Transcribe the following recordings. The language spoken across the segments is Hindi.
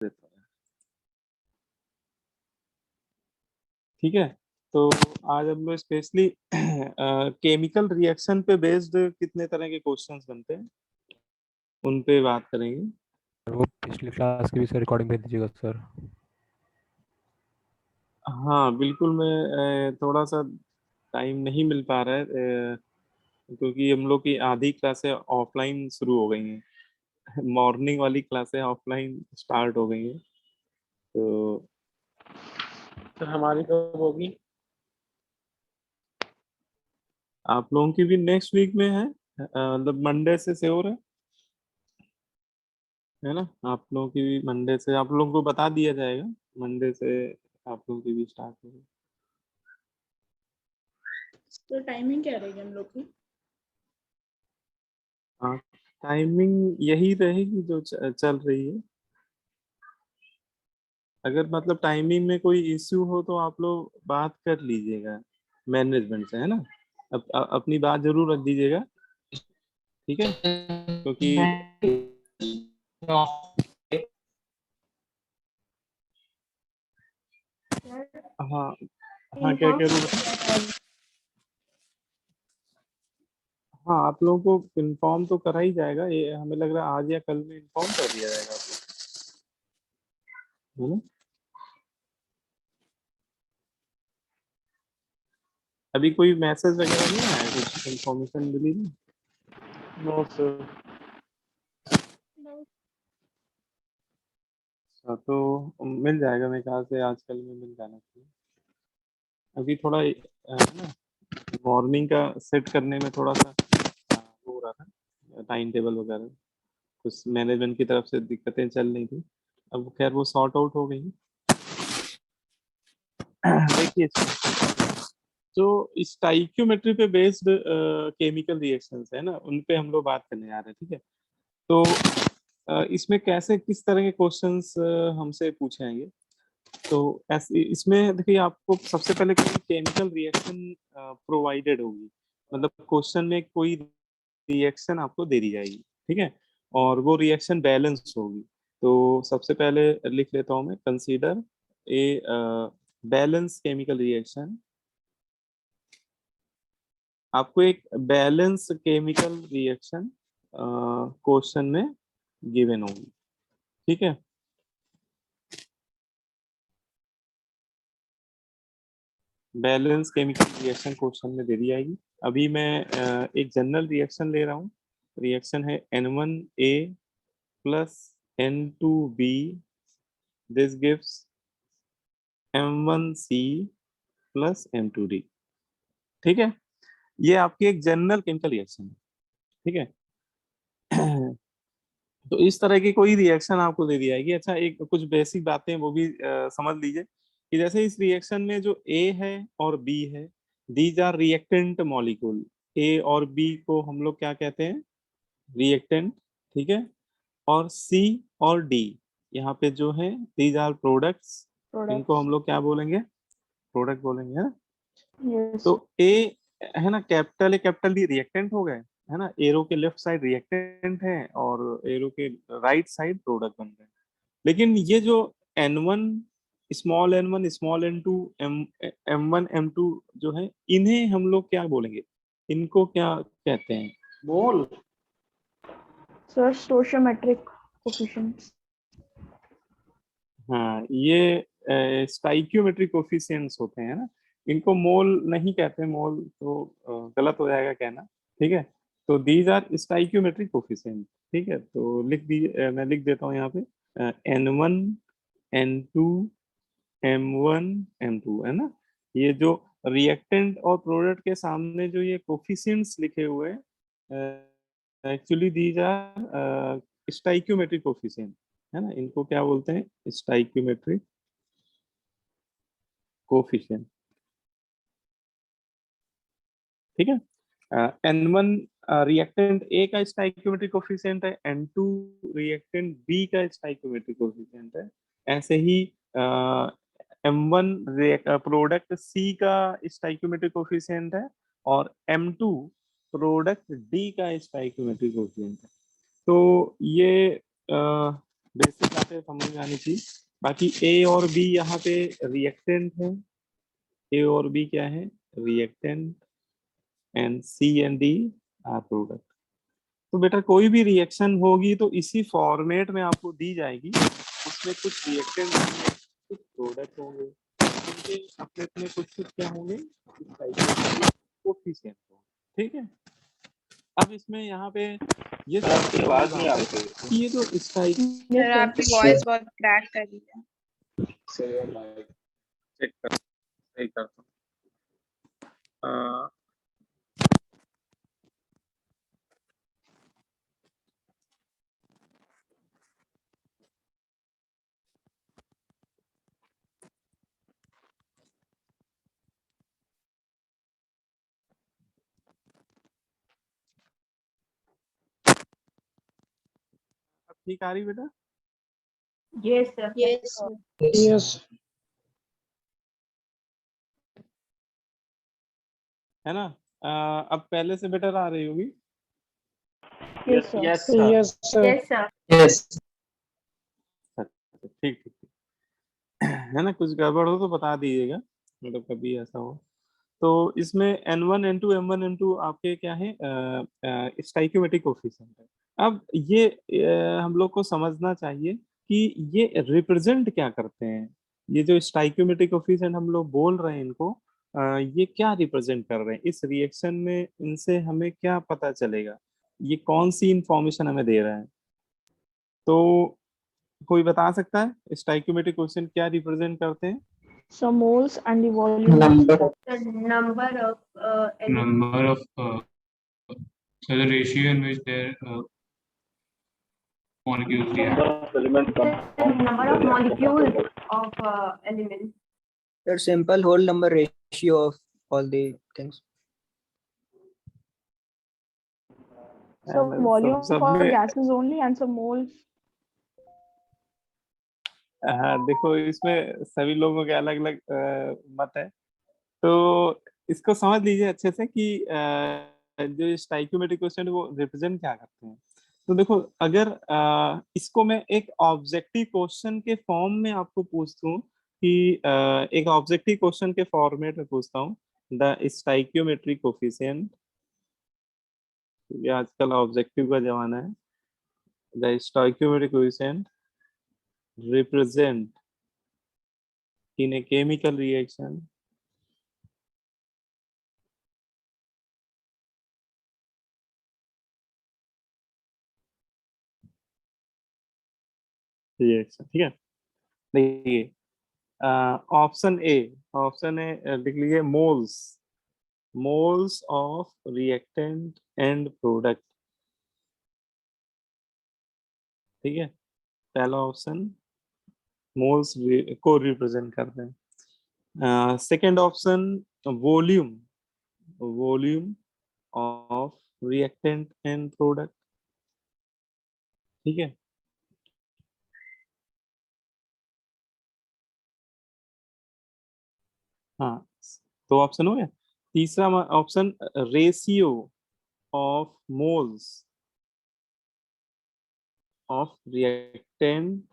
देता है। ठीक है, तो आज हम लोग स्पेशली केमिकल रिएक्शन पे बेस्ड कितने तरह के क्वेश्चंस बनते हैं उन पे बात करेंगे। वो पिछली क्लास की भी सर रिकॉर्डिंग भेज दीजिएगा सर। हाँ बिल्कुल, मैं थोड़ा सा टाइम नहीं मिल पा रहा है क्योंकि हम लोग की आधी क्लासें ऑफलाइन शुरू हो गई हैं। मॉर्निंग वाली क्लासें ऑफलाइन स्टार्ट हो गई हैं, तो सर हमारी कब होगी? आप लोगों की भी नेक्स्ट वीक में है, मतलब मंडे से श्योर है ना। आप लोगों की भी मंडे से आप लोगों को बता दिया जाएगा, मंडे से आप लोगों की भी स्टार्ट होगी। तो टाइमिंग क्या रहेगी हम लोग की? हाँ, टाइमिंग यही रहेगी जो चल रही है। अगर मतलब टाइमिंग में कोई इश्यू हो तो आप लोग बात कर लीजिएगा मैनेजमेंट से, है ना। अपनी बात जरूर रख दीजिएगा, ठीक है, क्योंकि हाँ हाँ क्या कह रहे हो। हाँ, आप लोगों को इन्फॉर्म तो करा ही जाएगा, ये हमें लग रहा है आज या कल में इन्फॉर्म कर दिया जाएगा आप लोग, है ना। अभी कोई मैसेज वगैरह नहीं आया, कुछ इन्फॉर्मेशन मिली नहीं। No sir. अच्छा, तो मिल जाएगा, मेरे ख्याल से आजकल में मिल जाना चाहिए। अभी थोड़ा है ना, मॉर्निंग का सेट करने में थोड़ा सा वो हो रहा था, टाइम टेबल वगैरह कुछ मैनेजमेंट की तरफ से दिक्कतें चल रही थी। अब खैर वो सॉर्ट आउट हो गई। देखिए, जो स्टाइक्योमेट्री पे बेस्ड केमिकल रिएक्शंस है ना, उन पे हम लोग बात करने जा रहे हैं, ठीक है। तो इसमें कैसे किस तरह के क्वेश्चंस हमसे पूछे जाएंगे। तो ऐसे इसमें देखिए, आपको सबसे पहले कोई केमिकल रिएक्शन प्रोवाइडेड होगी, मतलब क्वेश्चन में कोई रिएक्शन आपको दे दी जाएगी, ठीक है, और वो रिएक्शन बैलेंस होगी। तो सबसे पहले लिख लेता हूँ मैं, consider a balance chemical reaction. आपको एक बैलेंस केमिकल रिएक्शन क्वेश्चन में गिवन होगी, ठीक है। बैलेंस केमिकल रिएक्शन क्वेश्चन में दे दी जाएगी। अभी मैं एक जनरल रिएक्शन ले रहा हूँ। रिएक्शन है N1A plus N2B, this gives M1C plus M2D, ठीक है। ये आपकी एक जनरल केमिकल रिएक्शन है, ठीक है। तो इस तरह की कोई रिएक्शन आपको दे दी जाएगी। अच्छा, एक कुछ बेसिक बातें वो भी समझ लीजिए कि जैसे इस रिएक्शन में जो A है और B है, these are reactant molecule. A और B को हम लोग क्या कहते हैं, रिएक्टेंट, ठीक है। और C और D यहाँ पे जो है, दीज आर प्रोडक्ट्स। इनको हम लोग क्या बोलेंगे, प्रोडक्ट बोलेंगे, है ना। तो A है ना, capital A capital D reactant हो गए, है ना। एरो के लेफ्ट साइड रिएक्टेंट है और एरो के राइट साइड प्रोडक्ट बन गए। लेकिन ये जो N1 small n1 small n2 M1 M2 जो है, इन्हें हम लोग क्या बोलेंगे, इनको क्या कहते हैं, बोल सर स्टोशियोमेट्रिक कोफिशिएंट्स। हाँ, ये स्टाइक्योमेट्रिक कोफिशिएंट्स होते हैं ना। इनको मोल नहीं कहते, मोल तो गलत हो जाएगा कहना, ठीक है। तो दीज आर स्टाइक्योमेट्रिक कोफिशिएंट, ठीक है। तो लिख दीजिए, मैं लिख देता हूँ यहाँ पे N1 N2 M1 M2, है ना। ये जो रिएक्टेंट और प्रोडक्ट के सामने जो ये कोफिशिएंट्स लिखे हुए हैं, actually these are stoichiometric coefficient, है ना। इनको क्या बोलते हैं, स्टाइक्योमेट्रिक कोफिशिएंट, ठीक है। N1 रिएक्टेंट ए का स्टाइक्योमेट्रिक कोफिशिएंट है, N2 रिएक्टेंट बी का स्टाइक्योमेट्रिक कोफिशिएंट है। ऐसे ही M1 प्रोडक्ट सी का स्टाइक्योमेट्रिक कोफिशिएंट है, और M2 प्रोडक्ट डी का स्टाइक्योमेट्रिक कोफिशिएंट है। तो ये बेसिक बातें समझ में आनी चाहिए। बाकी ए और बी यहाँ पे रिएक्टेंट है, ए और बी क्या है, reactant, and C and D are product. तो बेटा कोई भी रिएक्शन होगी तो इसी फॉर्मेट में आपको दी जाएगी, उसमें कुछ रिएक्टेंट होंगे, कुछ प्रोडक्ट होंगे, उनके अपने अपने कुछ क्या होंगे, कोफिशिएंट होंगे। ठीक है, अब इसमें यहाँ पे ये आपकी आवाज नहीं आ रही। ये जो स्ट्राइक Yes, sir. आपकी वॉइस बहुत क्रैक कर रही है। चेक कर, सही करता हूँ। अब ठीक आ रही बेटा? Yes, sir. यस यस है ना? अब पहले से बेटर आ रही होगी। Yes, sir. Yes sir Yes, sir. Yes ठीक ठीक ठीक है ना, कुछ गड़बड़ हो तो बता दीजिएगा, मतलब कभी ऐसा हो। तो इसमें N1 N2 M1 M2 आपके क्या है, स्टाइकियोमेट्रिक कोफिशिएंट है। अब ये हम लोग को समझना चाहिए कि ये रिप्रेजेंट क्या करते हैं, ये जो स्टाइकियोमेट्रिक कोफिशिएंट हम लोग बोल रहे हैं इनको, ये क्या रिप्रेजेंट कर रहे हैं इस रिएक्शन में, इनसे हमें क्या पता चलेगा, ये कौन सी इंफॉर्मेशन हमें दे रहा है। तो कोई बता सकता है स्टाइकियोमेट्रिक कोफिशिएंट क्या रिप्रेजेंट करते हैं? So moles and the volume. Number The number of elements. number of so the ratio in which their molecules react. The number of molecules of elements. Your simple whole number ratio of all the things. So And volume सब for में gases only and so moles. हाँ, देखो इसमें सभी लोगों के अलग अलग मत है, तो इसको समझ लीजिए अच्छे से कि जो स्टाइकियोमेट्रिक क्वेश्चन वो रिप्रेजेंट क्या करते हैं। तो देखो अगर इसको मैं एक ऑब्जेक्टिव क्वेश्चन के फॉर्म में आपको पूछता हूँ कि एक ऑब्जेक्टिव क्वेश्चन के फॉर्मेट में पूछता हूँ, द स्टाइकियोमेट्रिक कोफिशिएंट, ये आजकल ऑब्जेक्टिव का जमाना है, the stoichiometric coefficient represent in a chemical reaction ठीक है। देखिए ऑप्शन ए लिख लीजिए, moles of reactant and product. ठीक है, पहला ऑप्शन मोल्स को रिप्रेजेंट करते हैं। Second option volume of reactant and product. ठीक है, हाँ, तो ऑप्शन हो गया। तीसरा option ratio of moles of reactant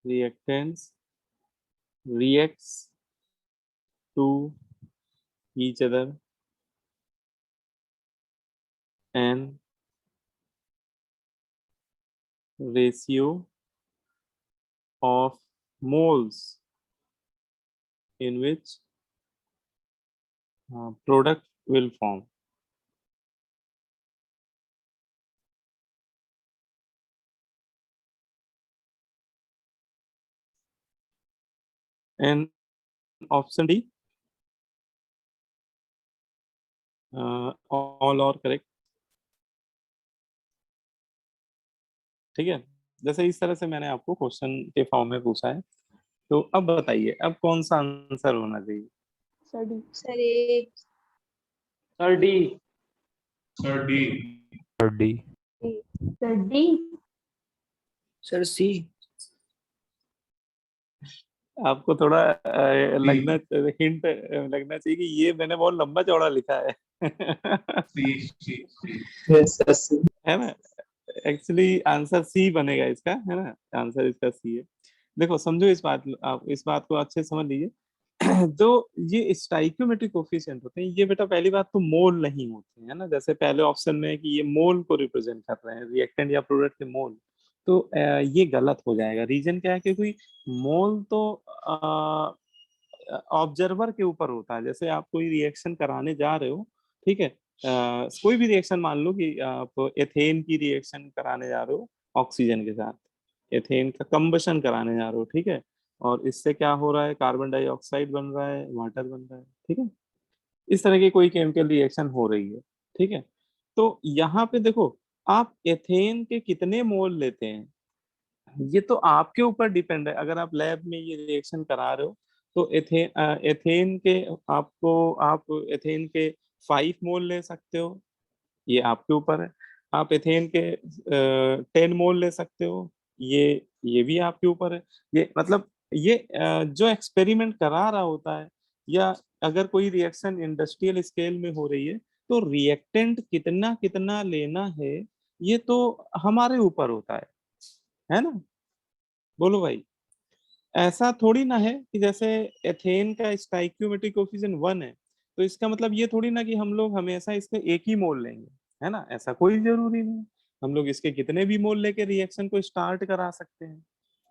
reactants reacts to each other and ratio of moles in which product will form. And option D, all are correct. ठीक है, जैसे इस तरह से मैंने आपको क्वेश्चन के फॉर्म में पूछा है, तो अब बताइए अब कौन सा आंसर होना चाहिए? Sir D. Sir A sir D Sir D. Sir D. Sir D. Sir C. आपको थोड़ा हिंट लगना चाहिए कि ये मैंने बहुत लंबा चौड़ा लिखा है। सी Yes, yes. है ना? एक्चुअली आंसर सी बनेगा इसका, है ना? आंसर इसका सी है। देखो समझो इस बात, आप इस बात को अच्छे से समझ लीजिए। जो ये स्टाइकियोमेट्रिक कोफिशिएंट होते हैं, ये बेटा पहली बात तो मोल नहीं होते हैं, है ना? जैसे पहले ऑप्शन में है कि ये मोल को रिप्रेजेंट कर रहे हैं, रिएक्टेंट या प्रोडक्ट के मोल। तो ये गलत हो जाएगा। रीजन क्या है? क्योंकि मोल तो ऑब्जर्वर के ऊपर होता है। जैसे आप कोई रिएक्शन कराने जा रहे हो, ठीक है, कोई भी रिएक्शन मान लो कि आप एथेन की रिएक्शन कराने जा रहे हो ऑक्सीजन के साथ, एथेन का कंबशन कराने जा रहे हो, ठीक है, और इससे क्या हो रहा है? कार्बन डाइऑक्साइड बन रहा है, वाटर बन रहा है, ठीक है। इस तरह की कोई केमिकल रिएक्शन हो रही है, ठीक है। तो यहाँ पे देखो, आप एथेन के कितने मोल लेते हैं, ये तो आपके ऊपर डिपेंड है। अगर आप लैब में ये रिएक्शन करा रहे हो तो एथेन के आप एथेन के 5 मोल ले सकते हो, ये आपके ऊपर है। आप एथेन के 10 मोल ले सकते हो, ये भी आपके ऊपर है। ये मतलब ये जो एक्सपेरिमेंट करा रहा होता है, या अगर कोई रिएक्शन इंडस्ट्रियल स्केल में हो रही है, तो रिएक्टेंट कितना कितना लेना है, ये तो हमारे ऊपर होता है ना? बोलो भाई। ऐसा थोड़ी ना है कि जैसे एथेन का स्टाइक्योमेट्रिक कोफिशिएंट 1 है, तो इसका मतलब ये थोड़ी ना कि हम लोग हमेशा इसके एक ही मोल लेंगे, है ना? ऐसा कोई जरूरी नहीं। हम लोग इसके कितने भी मोल लेके रिएक्शन को स्टार्ट करा सकते हैं,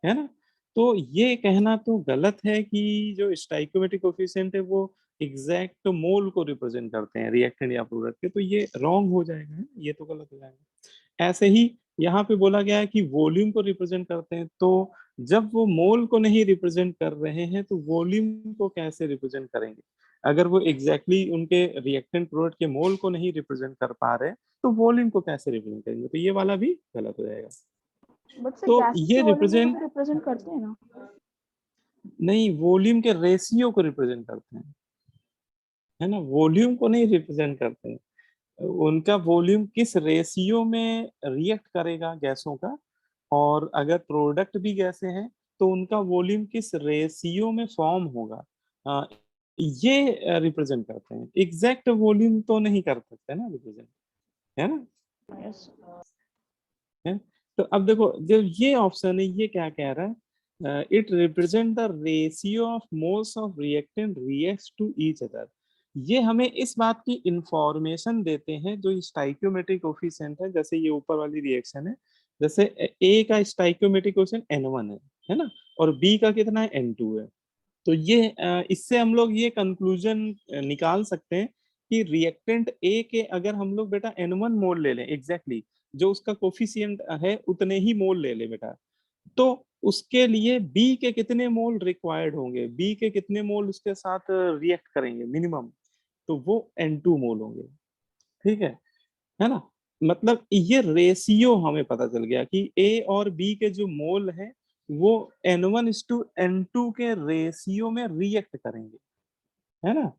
है ना? तो ये कहना तो गलत है कि जो स्टाइक्योमेट्रिक कोफिशिएंट है वो एग्जैक्ट मोल को रिप्रेजेंट करते हैं रिएक्टेंट या प्रोडक्ट के, तो ये रॉन्ग हो जाएगा, है? ये तो गलत हो जाएगा। ऐसे ही यहाँ पे बोला गया है कि वॉल्यूम को रिप्रेजेंट करते हैं, तो जब वो मोल को नहीं रिप्रेजेंट कर रहे हैं तो वॉल्यूम को कैसे रिप्रेजेंट करेंगे? अगर वो एग्जैक्टली उनके रिएक्टेंट प्रोडक्ट के मोल को नहीं रिप्रेजेंट कर पा रहे तो वॉल्यूम को कैसे रिप्रेजेंट करेंगे? तो ये वाला भी गलत हो जाएगा। बट सर तो गैसेस ये के वॉल्यूम को रिप्रेजेंट भी रिप्रेजेंट करते हैं ना? नहीं, वॉल्यूम के रेशियो को रिप्रेजेंट करते हैं, है ना? वॉल्यूम को नहीं रिप्रेजेंट करते हैं। उनका वॉल्यूम किस रेशियो में रिएक्ट करेगा गैसों का, और अगर प्रोडक्ट भी गैसें हैं तो उनका वॉल्यूम किस रेशियो में फॉर्म होगा, ये रिप्रेजेंट करते हैं। एग्जैक्ट वॉल्यूम तो नहीं कर सकते ना रिप्रेजेंट, है ना? यस। है? तो अब देखो, जो ये ऑप्शन है ये क्या कह रहा है? It represent the ratio of moles of reactant reacts to each other. ये हमें इस बात की इंफॉर्मेशन देते हैं, जो स्टाइक्योमेट्रिक कोफिशिएंट है, जैसे ये ऊपर वाली रिएक्शन है, जैसे ए का स्टाइक्योमेट्रिक कोफिशिएंट N1 है ना, और बी का कितना है? N2 है। तो ये इससे हम लोग ये कंक्लूजन निकाल सकते हैं कि रिएक्टेंट ए के अगर हम लोग बेटा N1 मोल ले लें, एग्जैक्टली जो उसका कोफिशिएंट है उतने ही मोल ले ले बेटा, तो उसके लिए बी के कितने मोल रिक्वायर्ड होंगे, बी के कितने मोल उसके साथ रिएक्ट करेंगे मिनिमम, तो वो N2 मोल होंगे, ठीक है ना? मतलब ये रेशियो हमें पता चल गया कि ए और बी के जो मोल हैं वो N1:N2 के रेशियो में रिएक्ट करेंगे, है ना?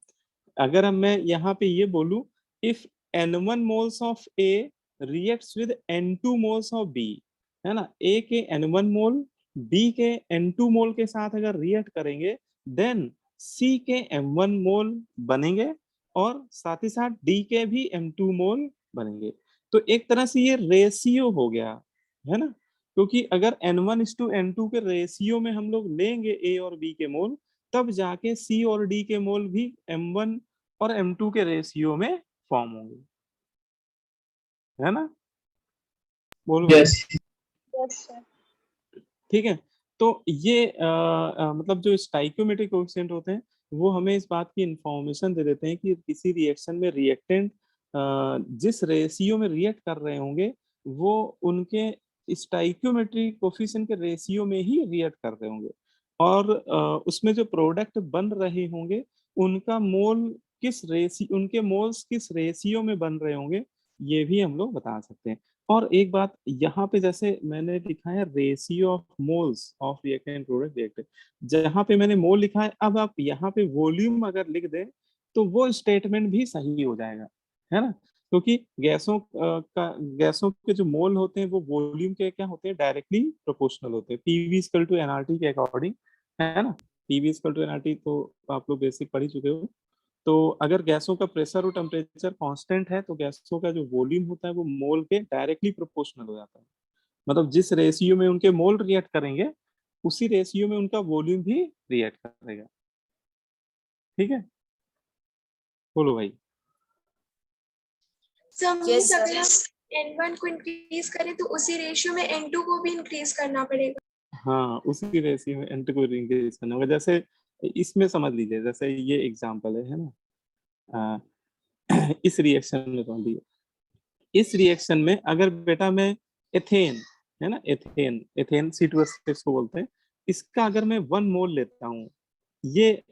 अगर हम मैं यहाँ पे ये बोलूं, if N1 moles of A reacts with N2 moles of B, है ना, ए के N1 मोल बी के N2 मोल के साथ अगर रिएक्ट करेंगे, देन सी के M1 मोल बनेंगे और साथ ही साथ डी के भी M2 मोल बनेंगे। तो एक तरह से ये रेशियो हो गया, है ना? क्योंकि अगर N1:N2 के रेशियो में हम लोग लेंगे ए और बी के मोल, तब जाके सी और डी के मोल भी M1 और M2 के रेशियो में फॉर्म होंगे, है ना? बोलो भाई। Yes. Yes sir. ठीक है। तो ये मतलब जो स्टाइक्योमेट्रिक कोएफिशिएंट होते हैं वो हमें इस बात की इंफॉर्मेशन दे देते हैं कि किसी रिएक्शन में रिएक्टेंट जिस रेशियो में रिएक्ट कर रहे होंगे वो उनके स्टाइक्योमेट्रिक कोएफिशिएंट के रेशियो में ही रिएक्ट कर रहे होंगे, और उसमें जो प्रोडक्ट बन रहे होंगे उनका मोल उनके मोल्स किस रेशियो में बन रहे होंगे, ये भी हम लोग बता सकते हैं। और एक बात यहाँ पे जैसे मैंने लिखा है ratio of moles of reactant product reactant, जहाँ पे मैंने मोल लिखा है, अब आप यहाँ पे वॉल्यूम अगर लिख दें तो वो स्टेटमेंट भी सही हो जाएगा, है ना? क्योंकि गैसों के जो मोल होते हैं वो वॉल्यूम के क्या होते हैं? डायरेक्टली प्रोपोर्शनल होते हैं, PV=NRT के अकॉर्डिंग, है ना? PV=NRT तो आप लोग बेसिक पढ़ ही चुके हो। तो अगर गैसों का प्रेशर और टेम्परेचर कांस्टेंट है तो गैसों का जो वॉल्यूम होता है वो मोल के डायरेक्टली प्रोपोर्शनल हो जाता है। मतलब जिस रेशियो में उनके मोल रिएक्ट करेंगे उसी रेशियो में उनका वॉल्यूम भी रिएक्ट करेगा। ठीक है, बोलो भाई। मींस अगर हम N1 को इंक्रीज करें तो उसी रेशियो में N2 को भी इंक्रीज करना पड़ेगा। हाँ, उसी रेशियो में एंटी को इंक्रीज करना होगा। जैसे इसमें समझ लीजिए, जैसे ये एग्जांपल है ना, इस रिएक्शन में समझ लीजिए, इस रिएक्शन में अगर बेटा मैं एथेन है ना, एथेन एथेन C2H6 को बोलते हैं, इसका अगर मैं 1 मोल लेता हूँ, ये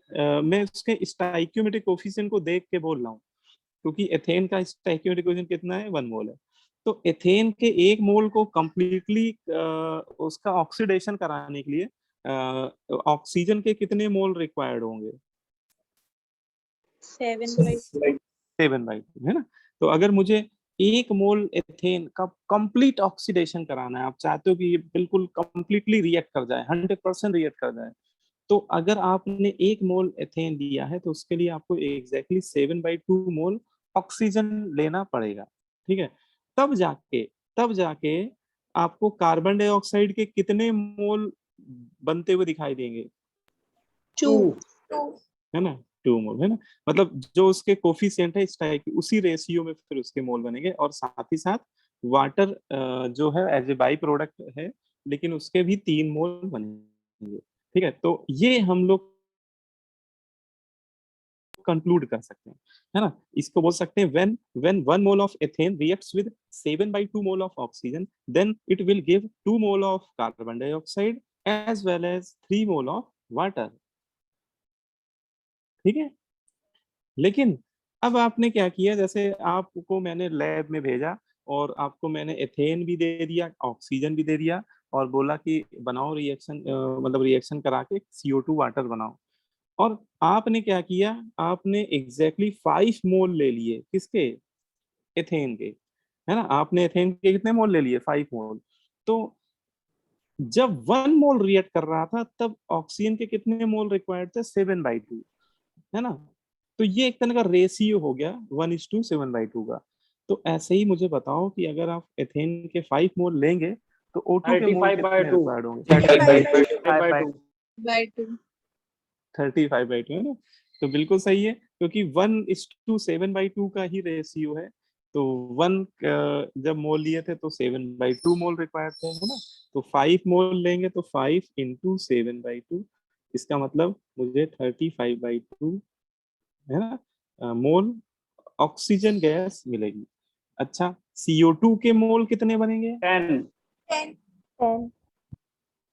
मैं उसके स्टाइकियोमेट्रिक कोफिशिएंट को देख के बोल रहा हूँ, क्योंकि एथेन का स्टाइकियोमेट्रिक कोफिशिएंट कितना है, 1 मोल है। तो एथेन के 1 मोल को कंप्लीटली उसका ऑक्सीडेशन कराने के लिए ऑक्सीजन के कितने मोल रिक्वायर्ड होंगे? 7/2 है ना। तो अगर मुझे 1 मोल एथेन का कंप्लीट ऑक्सीडेशन कराना है, आप चाहते हो कि ये बिल्कुल कंप्लीटली रिएक्ट कर जाए, 100% रिएक्ट कर जाए, तो अगर आपने 1 मोल एथेन लिया है तो उसके लिए आपको एग्जैक्टली 7/2 मोल ऑक्सीजन लेना पड़ेगा। ठीक है, तब जाके आपको कार्बन डाइऑक्साइड के कितने मोल बनते हुए दिखाई देंगे? 2 है ना, 2 मोल है ना। मतलब जो उसके कोफिशिएंट है इस टाइप की, उसी रेशियो में फिर उसके मोल बनेंगे। और साथ ही साथ वाटर जो है एज ए बाई प्रोडक्ट है, लेकिन उसके भी 3 मोल बनेंगे। ठीक है, तो ये हम लोग कंक्लूड कर सकते हैं, है ना। इसको बोल सकते हैं when 1 mole of ethane reacts with 7/2 mole of oxygen, then it will give 2 mole of carbon dioxide as well as 3 mole of water। ठीक है, लेकिन अब आपने क्या किया, जैसे आपको मैंने लैब में भेजा और आपको मैंने एथेन भी दे दिया, ऑक्सीजन भी दे दिया और बोला कि बनाओ रिएक्शन, मतलब रिएक्शन करा के CO2 वाटर बनाओ। और आपने क्या किया, आपने एग्जैक्टली 5 मोल ले लिए, किसके? एथेन के, है ना। आपने एथेन के कितने मोल ले लिए? 5 मोल। तो जब 1 मोल रिएक्ट कर रहा था तब ऑक्सीजन के कितने मोल रिक्वायर्ड थे? 7/2, है ना। तो ये एक तरह का रेशियो हो गया 1:7/2 का। तो ऐसे ही मुझे बताओ कि अगर आप एथेन के 5 मोल लेंगे तो O2 के मोल कितने रिक्वायर्ड होंगे? 35/2 35/2 है ना। तो बिल्कुल सही है, क्योंकि 1:7/2 का ही रेशियो है। तो 1 जब मोल लिए थे तो 7/2 मोल रिक्वायर्ड थे, है ना। तो 5 मोल लेंगे तो 5 × 7/2, इसका मतलब मुझे 35/2 है ना मोल ऑक्सीजन गैस मिलेगी। अच्छा, CO2 के मोल कितने बनेंगे? 10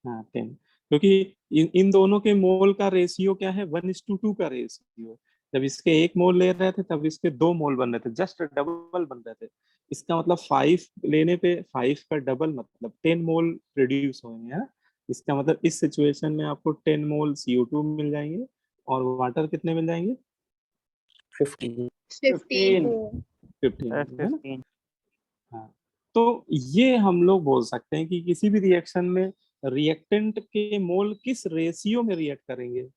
हाँ, 10, क्योंकि इन दोनों के मोल का रेशियो क्या है? 1:2 का रेशियो। जब इसके 1 मोल ले रहे थे तब इसके 2 मोल बन रहे थे, जस्ट डबल बन रहे थे। इसका मतलब 5 लेने पे 5 का डबल मतलब 10 मोल प्रोड्यूस होंगे, है। इसका मतलब इस सिचुएशन में आपको 10 मोल CO2 मिल जाएंगे और वाटर कितने मिल जाएंगे? 15। 15, है ना। हाँ, तो ये हम लोग बोल सकते हैं कि किसी भी रिएक्शन में रिएक्टेंट के मोल किस रेशियो में रिएक्ट करेंगे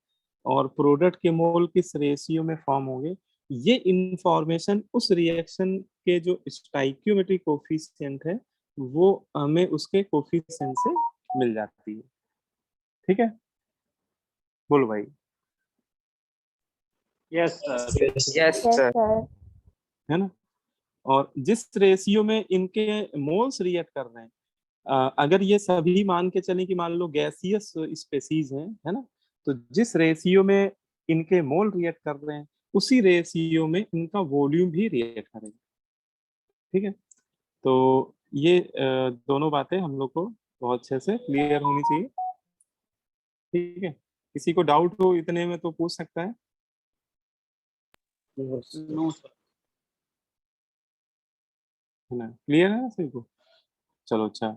और प्रोडक्ट के मोल किस रेशियो में फॉर्म होंगे, ये इंफॉर्मेशन उस रिएक्शन के जो स्टाइकियोमेट्रिक कोफिशिएंट है वो हमें उसके कोफिशिएंट से मिल जाती है। ठीक है, बोलो भाई। Yes sir Yes, sir. है ना। और जिस रेशियो में इनके मोल्स रिएक्ट कर रहे हैं, अगर ये सभी मान के चलें कि मान लो गैसियस स्पेसीज हैं, है ना, तो जिस रेशियो में इनके मोल रिएक्ट कर रहे हैं उसी रेशियो में इनका वॉल्यूम भी रिएक्ट करेगा। ठीक है, तो ये दोनों बातें हम लोग को बहुत अच्छे से क्लियर होनी चाहिए। ठीक है, किसी को डाउट हो इतने में तो पूछ सकता है। नो सर है ना, क्लियर है ना सभी को? चलो अच्छा,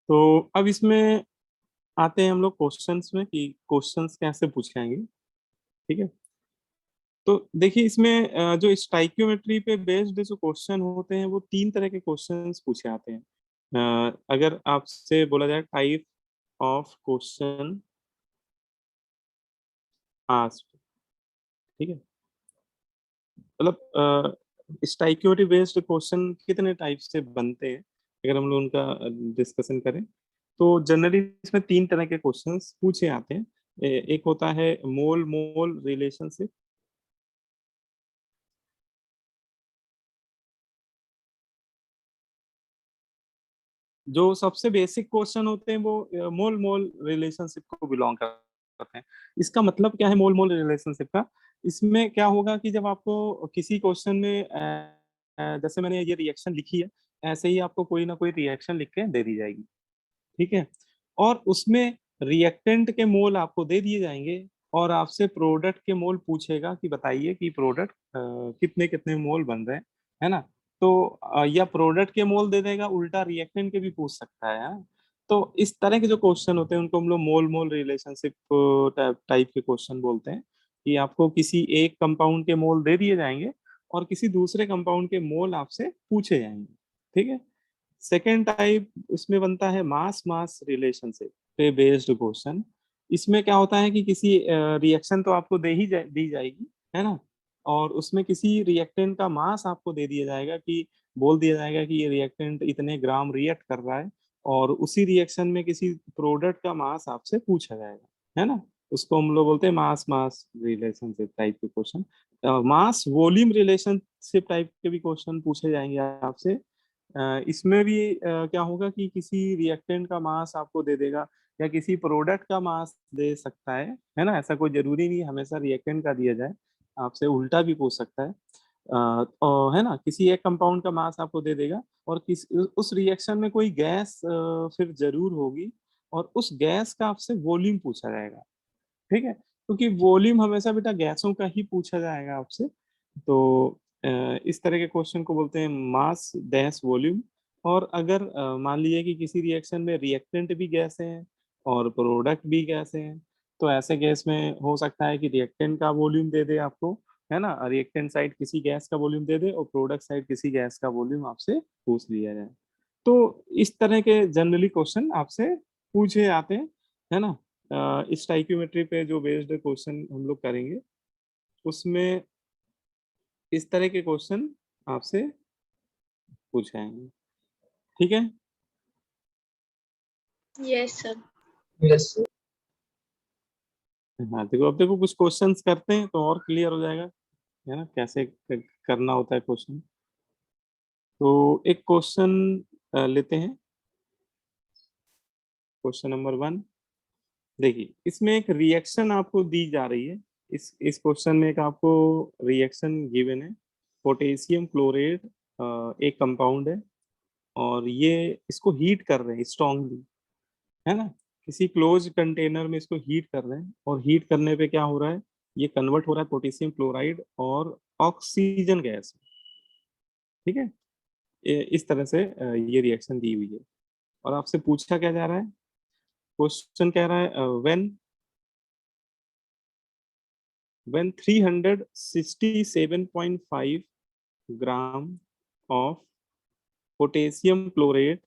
तो अब इसमें आते हैं हम लोग क्वेश्चंस में कि क्वेश्चंस कैसे पूछे जाएंगे। ठीक है, तो देखिए इसमें जो स्टाइकियोमेट्री पे बेस्ड जो क्वेश्चन होते हैं वो 3 तरह के क्वेश्चंस पूछे आते हैं। अगर आपसे बोला जाए टाइप ऑफ क्वेश्चन आस्क्ड, ठीक है। मतलब स्टाइक्योमेट्री बेस्ड क्वेश्चन कितने टाइप से बनते हैं अगर हम लोग उनका डिस्कशन करें तो जनरली इसमें 3 तरह के क्वेश्चंस पूछे आते हैं। एक होता है मोल मोल रिलेशनशिप, जो सबसे बेसिक क्वेश्चन होते हैं वो मोल मोल रिलेशनशिप को बिलोंग करते हैं। इसका मतलब क्या है मोल मोल रिलेशनशिप का? इसमें क्या होगा कि जब आपको किसी क्वेश्चन में जैसे मैंने ये रिएक्शन लिखी है, ऐसे ही आपको कोई ना कोई रिएक्शन लिख के दे दी जाएगी, ठीक है। और उसमें रिएक्टेंट के मोल आपको दे दिए जाएंगे और आपसे प्रोडक्ट के मोल पूछेगा कि बताइए कि प्रोडक्ट कितने कितने मोल बन रहे हैं, है ना। तो या प्रोडक्ट के मोल दे देगा, उल्टा रिएक्टेंट के भी पूछ सकता है, हाँ? तो इस तरह के जो क्वेश्चन होते हैं उनको हम लोग मोल मोल रिलेशनशिप टाइप के क्वेश्चन बोलते हैं कि आपको किसी एक कंपाउंड के मोल दे दिए जाएंगे और किसी दूसरे कंपाउंड के मोल आपसे पूछे जाएंगे, ठीक है। सेकेंड टाइप उसमें बनता है मास मास रिलेशनशिप पे बेस्ड क्वेश्चन। इसमें क्या होता है कि किसी रिएक्शन तो आपको दी जाएगी, है ना, और उसमें किसी रिएक्टेंट का मास आपको दे दिया जाएगा कि बोल दिया जाएगा कि ये रिएक्टेंट इतने ग्राम रिएक्ट कर रहा है और उसी रिएक्शन में किसी प्रोडक्ट का मास आपसे पूछा जाएगा, है ना। उसको हम लोग बोलते हैं मास मास रिलेशनशिप टाइप के question. Mass volume relationship type के भी क्वेश्चन पूछे जाएंगे आपसे। इसमें भी क्या होगा कि किसी रिएक्टेंट का मास आपको दे देगा या किसी प्रोडक्ट का मास दे सकता है ना। ऐसा कोई जरूरी नहीं हमेशा रिएक्टेंट का दिया जाए, आपसे उल्टा भी पूछ सकता है। और है ना, किसी एक कंपाउंड का मास आपको दे देगा और किस उस रिएक्शन में कोई गैस फिर जरूर होगी और उस गैस का आपसे वॉल्यूम पूछा जाएगा, ठीक है। क्योंकि वॉल्यूम हमेशा बेटा गैसों का ही पूछा जाएगा आपसे। तो इस तरह के क्वेश्चन को बोलते हैं मास डैश वॉल्यूम। और अगर मान लीजिए कि किसी रिएक्शन में रिएक्टेंट भी गैस हैं और प्रोडक्ट भी गैस हैं, तो ऐसे केस में हो सकता है कि रिएक्टेंट का वॉल्यूम दे दे आपको, है ना, रिएक्टेंट साइड किसी गैस का वॉल्यूम दे दे और प्रोडक्ट साइड किसी गैस का वॉल्यूम आपसे पूछ लिया जाए। तो इस तरह के जनरली क्वेश्चन आपसे पूछे आते हैं, है ना। स्टाइक्योमेट्री पे जो बेस्ड क्वेश्चन हम लोग करेंगे उसमें इस तरह के क्वेश्चन आपसे पूछे जाएंगे, ठीक है। Yes, sir. Yes, sir. हाँ देखो, अब देखो कुछ क्वेश्चंस करते हैं तो और क्लियर हो जाएगा, है ना, कैसे करना होता है क्वेश्चन। तो एक क्वेश्चन लेते हैं, क्वेश्चन नंबर 1। देखिए इसमें एक रिएक्शन आपको दी जा रही है। इस क्वेश्चन में एक आपको रिएक्शन गिवन है। पोटेशियम क्लोराइड एक कंपाउंड है और ये इसको हीट कर रहे हैं स्ट्रांगली, है ना। किसी क्लोज कंटेनर में इसको हीट कर रहे हैं और हीट करने पे क्या हो रहा है, ये कन्वर्ट हो रहा है पोटेशियम क्लोराइड और ऑक्सीजन गैस, ठीक है। इस तरह से ये रिएक्शन दी हुई है और आपसे पूछा क्या जा रहा है, क्वेश्चन कह रहा है when 367.5 gram of potassium chlorate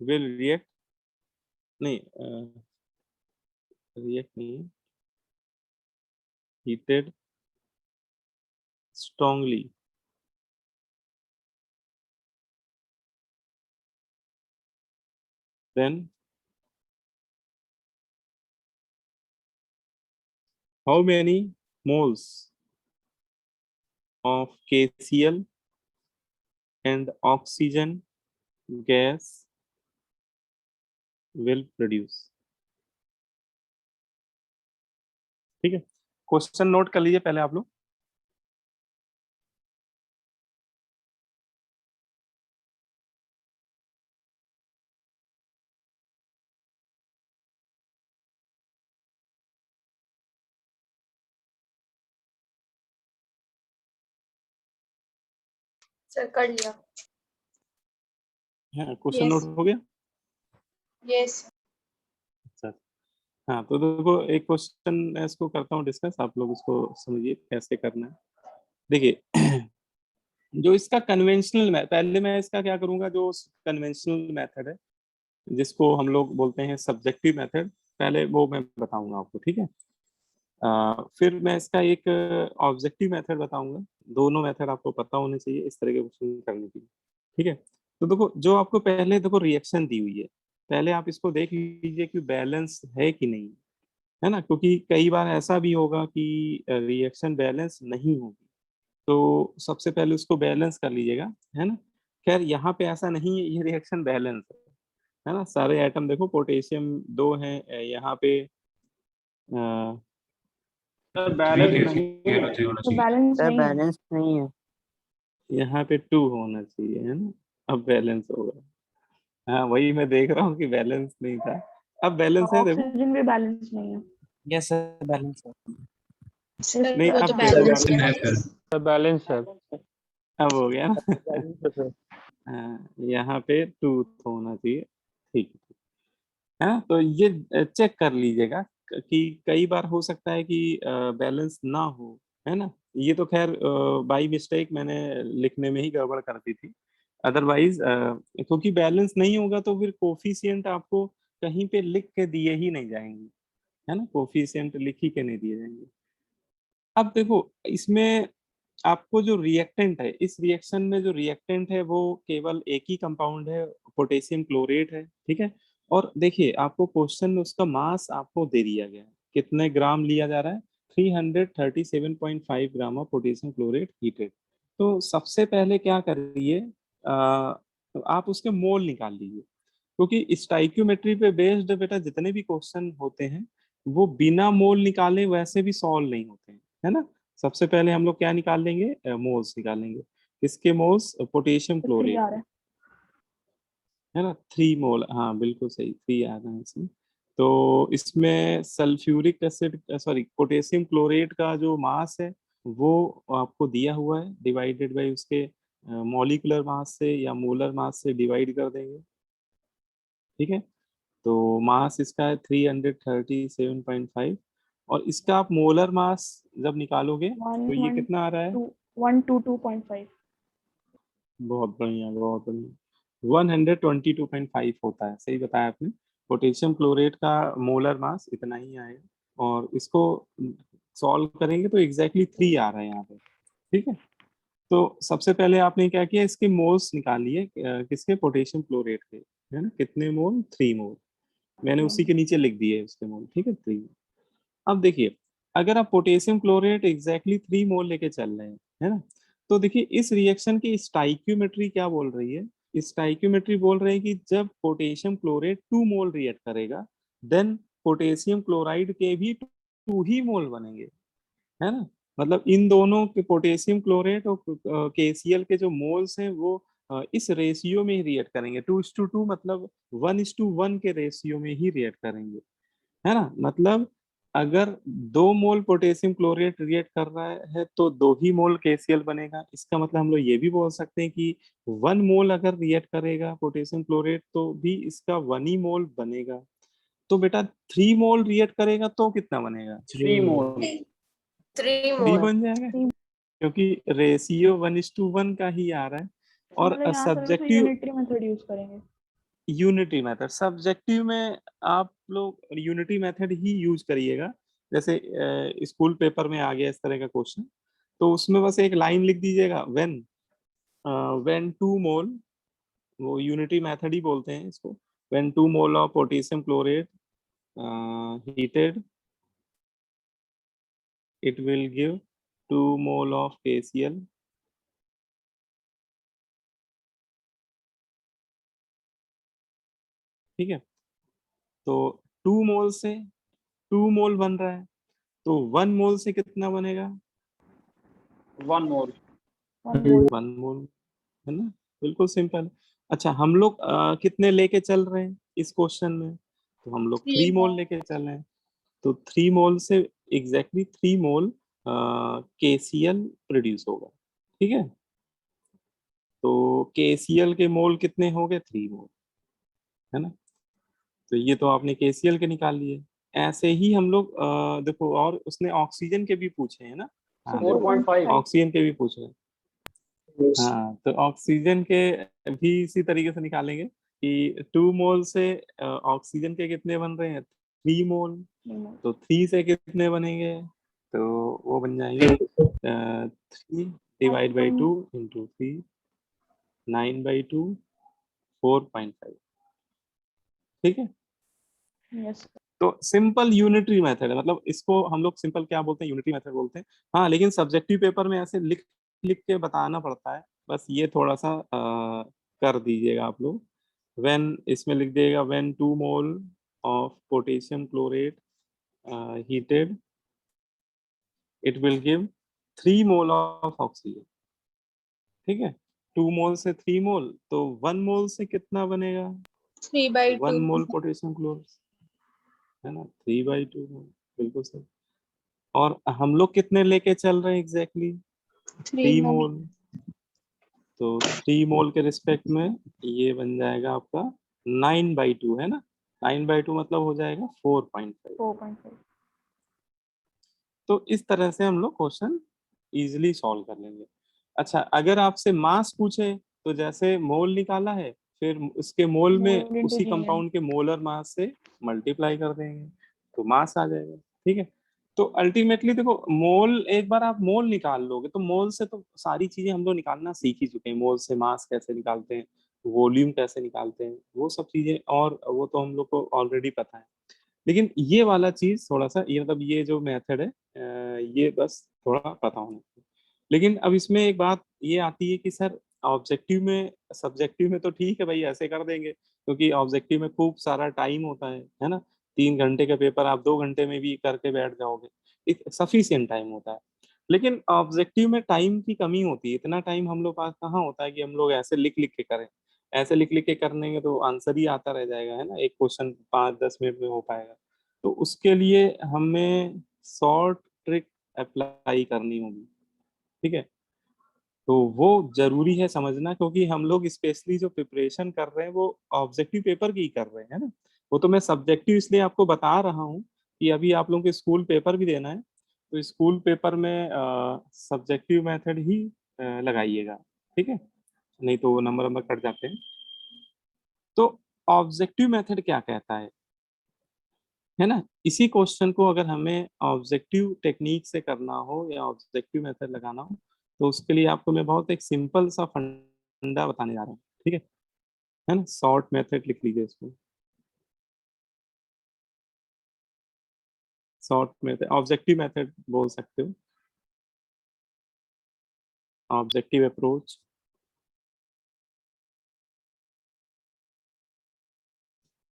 will react नहीं react नहीं heated strongly then how many moles of KCl and oxygen gas will produce। ठीक है, क्वेश्चन नोट कर लीजिए पहले आप लोग। सर कर लिया। Question Yes. नोट हो गया? Yes. अच्छा, हाँ तो देखो एक क्वेश्चन मैं इसको करता हूँ डिस्कस, आप लोग इसको समझिए कैसे करना है। देखिए जो इसका कन्वेंशनल पहले मैं इसका क्या करूंगा, जो कन्वेंशनल मेथड है जिसको हम लोग बोलते हैं सब्जेक्टिव मेथड, पहले वो मैं बताऊंगा आपको, ठीक है। फिर मैं इसका एक ऑब्जेक्टिव मेथड बताऊंगा। दोनों मेथड आपको पता होने चाहिए इस तरह के क्वेश्चन करने के लिए, ठीक है। तो देखो, जो आपको पहले देखो रिएक्शन दी हुई है, पहले आप इसको देख लीजिए कि बैलेंस है कि नहीं, है ना, क्योंकि कई बार ऐसा भी होगा कि रिएक्शन बैलेंस नहीं होगी, तो सबसे पहले उसको बैलेंस कर लीजिएगा, है ना। खैर यहाँ पे ऐसा नहीं है, ये रिएक्शन बैलेंस है ना। सारे एटम देखो, पोटेशियम 2 है, यहाँ पे सर थ्री बैलेंस थे, नहीं है। थ्री होना तो चाहिए। बैलेंस सर नहीं है। बैलेंस नहीं है। यहाँ पे 2 होना चाहिए, है ना। अब बैलेंस होगा। हाँ, वही मैं देख रहा हूँ कि बैलेंस नहीं था, अब बैलेंस है, देखो। ऑक्सीजन भी बैलेंस नहीं है। यस सर बैलेंस है। सर नहीं, वो अब तो बैलेंस है है। सर। सर बैलेंस है। अब हो गया ना। बैलेंस है सर। हाँ, यहाँ पे 2 होना चाहिए, ठीक है ना। तो ये चेक कर लीजिएगा कि कई बार हो सकता है कि बैलेंस ना हो, है ना। ये तो खैर बाई मिस्टेक मैंने लिखने में ही गड़बड़ कर दी थी। अदरवाइज क्योंकि बैलेंस नहीं होगा तो फिर कोफिशिएंट आपको कहीं पे लिख के दिए ही नहीं जाएंगे, है ना। कोफिशिएंट लिख ही के नहीं दिए जाएंगे। अब देखो, इसमें आपको जो रिएक्टेंट है, इस रिएक्शन में जो रिएक्टेंट है वो केवल एक ही कंपाउंड है, पोटेशियम क्लोरेट है, ठीक है। और देखिए, आपको क्वेश्चन में उसका मास आपको दे दिया गया है, कितने ग्राम लिया जा रहा है, 337.5 gram of potassium chlorate heated. तो सबसे पहले क्या करिए, तो आप उसके मोल निकाल लीजिए, क्योंकि स्टाइक्योमेट्री पे बेस्ड बेटा जितने भी क्वेश्चन होते हैं वो बिना मोल निकाले वैसे भी सॉल्व नहीं होते हैं, है ना। सबसे पहले हम लोग क्या निकाल लेंगे, मोल्स निकालेंगे। किसके मोल्स, पोटेशियम तो 3 क्लोरेट, आ रहा है। है ना। 3 मोल, हाँ बिल्कुल सही, 3 आ रहा है इसमें। तो इसमें sulphuric acid, sorry, potassium chlorate का जो मास है वो आपको दिया हुआ है, डिवाइडेड बाय उसके मॉलिक्यूलर मास से या मोलर मास से डिवाइड कर देंगे, ठीक है। तो मास इसका है 337.5, और इसका आप मोलर मास जब निकालोगे तो ये कितना आ रहा है, 122.5। बहुत बढ़िया, बहुत बढ़िया, 122.5 होता है, सही बताया आपने। पोटेशियम क्लोरेट का मोलर मास इतना ही आएगा, और इसको सॉल्व करेंगे तो एग्जैक्टली 3 आ रहा है यहाँ पे, ठीक है। तो सबसे पहले आपने क्या किया, इसके मोल्स निकाल लिए, किसके, पोटेशियम क्लोरेट के, है ना। कितने मोल, 3 मोल, मैंने उसी के नीचे लिख दिए उसके मोल, ठीक है, 3। अब देखिए, अगर आप पोटेशियम क्लोरेट एग्जैक्टली 3 मोल लेके चल रहे हैं, है ना, तो देखिए इस रिएक्शन की स्टाइक्योमेट्री क्या बोल रही है, स्टाइक्योमेट्री बोल रहे हैं कि जब पोटेशियम क्लोरेट 2 मोल रिएक्ट करेगा, देन पोटेशियम क्लोराइड के भी 2 ही मोल बनेंगे, है ना। मतलब इन दोनों के, पोटेशियम क्लोरेट और KCl के जो मोल्स हैं वो इस रेशियो में ही रिएक्ट करेंगे, 2:2, मतलब 1:1 के रेशियो में ही रिएक्ट करेंगे, है ना। मतलब अगर 2 मोल पोटेशियम क्लोरेट रिएक्ट कर रहा है तो 2 ही मोल KCl बनेगा। इसका मतलब हम लोग ये भी बोल सकते हैं कि 1 मोल अगर रिएक्ट करेगा पोटेशियम क्लोरेट तो भी इसका 1 ही मोल बनेगा। तो बेटा 3 मोल रिएक्ट करेगा तो कितना बनेगा, 3 मोल। 3 3 मोल। बन जाएगा, क्योंकि रेशियो 1:1 का ही आ रहा है। और मतलब यहाँ सर उसको सब्जेक्टिव, यूनिटरी मेथड यूज करेंगे। यूनिटी मेथड, सब्जेक्टिव में आप लोग यूनिटी मेथड ही यूज करिएगा। जैसे स्कूल पेपर में आ गया इस तरह का क्वेश्चन, तो उसमें बस एक लाइन लिख दीजिएगा, व्हेन 2 मोल, वो यूनिटी मेथड ही बोलते हैं इसको, when 2 mole of potassium chlorate heated, it will give 2 mole of KCl, ठीक है। तो 2 मोल से 2 मोल बन रहा है, तो 1 मोल से कितना बनेगा, 1 मोल। 1 मोल, है ना। बिल्कुल सिंपल। अच्छा, हम लोग कितने लेके चल रहे हैं इस क्वेश्चन में, तो हम लोग 3 मोल लेके चल रहे हैं, तो 3 मोल से एग्जैक्टली 3 मोल KCl प्रोड्यूस होगा, ठीक है। तो KCl के मोल कितने हो गए, 3 मोल, है ना। तो ये तो आपने KCl के निकाल लिए। ऐसे ही हम लोग देखो, और उसने ऑक्सीजन के भी पूछे हैं ना, हाँ देखो, 4.5। ऑक्सीजन के भी पूछे हैं। हाँ, तो ऑक्सीजन के भी इसी तरीके से निकालेंगे। कि 2 मोल से ऑक्सीजन के कितने बन रहे हैं, 3 मोल, तो 3 से कितने बनेंगे, तो वो बन जाएंगे 3 डिवाइड बाई 2 इंटू 3, 9/2, 4.5। ठीक है, Yes. तो सिंपल यूनिटरी मेथड है, मतलब इसको हम लोग सिंपल क्या बोलते हैं, यूनिटरी मेथड बोलते हैं। हाँ, लेकिन सब्जेक्टिव पेपर में ऐसे लिख लिख के बताना पड़ता है, बस ये थोड़ा सा कर दीजिएगा आप लोग। व्हेन इसमें लिख दिएगा when 2 mole of potassium chlorate heated, it will give 3 mole of oxygen. ठीक है, 2 मोल से 3 मोल, तो 1 मोल से कितना बनेगा, 1 3/2. मोल पोटेशियम क्लोराइड, है ना, 3/2 मोल, बिल्कुल सही। और हम लोग कितने लेके चल रहे हैं एग्जैक्टली, 3 मोल, तो 3 मोल के रिस्पेक्ट में ये बन जाएगा आपका 9/2, है ना, 9/2 मतलब हो जाएगा 4.5। 4.5. तो इस तरह से हम लोग क्वेश्चन इजीली सॉल्व कर लेंगे। अच्छा, अगर आपसे मास पूछे तो जैसे मोल निकाला है, फिर उसके मोल में Mole into उसी GM. कंपाउंड के मोलर मास से मल्टीप्लाई कर देंगे तो मास आ जाएगा। ठीक है, तो अल्टीमेटली देखो, मोल एक बार आप मोल निकाल लोगे तो मोल से तो सारी चीजें हम लोग निकालना सीख ही चुके हैं। मोल से मास कैसे निकालते हैं, वॉल्यूम कैसे निकालते हैं, वो सब चीजें, और वो तो हम लोग को ऑलरेडी पता है। लेकिन ये वाला चीज थोड़ा सा, ये मतलब ये जो मेथड है ये बस थोड़ा पता होना चाहिए। लेकिन अब इसमें एक बात ये आती है कि सर ऑब्जेक्टिव में, सब्जेक्टिव में तो ठीक है भाई, ऐसे कर देंगे, क्योंकि ऑब्जेक्टिव में खूब सारा टाइम होता है ना, 3 घंटे का पेपर आप 2 घंटे में भी करके बैठ जाओगे, सफिशियंट टाइम होता है। लेकिन ऑब्जेक्टिव में टाइम की कमी होती है, इतना टाइम हम लोग पास कहाँ होता है कि हम लोग ऐसे लिख लिख के करें। ऐसे लिख लिख के करने तो आंसर ही आता रह जाएगा, है ना, एक क्वेश्चन 5-10 मिनट में हो पाएगा। तो उसके लिए हमें शॉर्ट ट्रिक अप्लाई करनी होगी। ठीक है, तो वो जरूरी है समझना, क्योंकि हम लोग स्पेशली जो प्रिपरेशन कर रहे हैं वो ऑब्जेक्टिव पेपर की कर रहे हैं ना। वो तो मैं सब्जेक्टिव इसलिए आपको बता रहा हूँ कि अभी आप लोगों को स्कूल पेपर भी देना है, तो स्कूल पेपर में सब्जेक्टिव मेथड ही लगाइएगा। ठीक है, नहीं तो नंबर नंबर कट जाते हैं। तो ऑब्जेक्टिव मेथड क्या कहता है ना, इसी क्वेश्चन को अगर हमें ऑब्जेक्टिव टेक्निक से करना हो या ऑब्जेक्टिव मेथड लगाना हो, तो उसके लिए आपको मैं बहुत एक सिंपल सा फंडा बताने जा रहा हूँ। ठीक है ना, शॉर्ट मेथड लिख लीजिए इसको, शॉर्ट मेथड, ऑब्जेक्टिव मेथड बोल सकते हो, ऑब्जेक्टिव अप्रोच।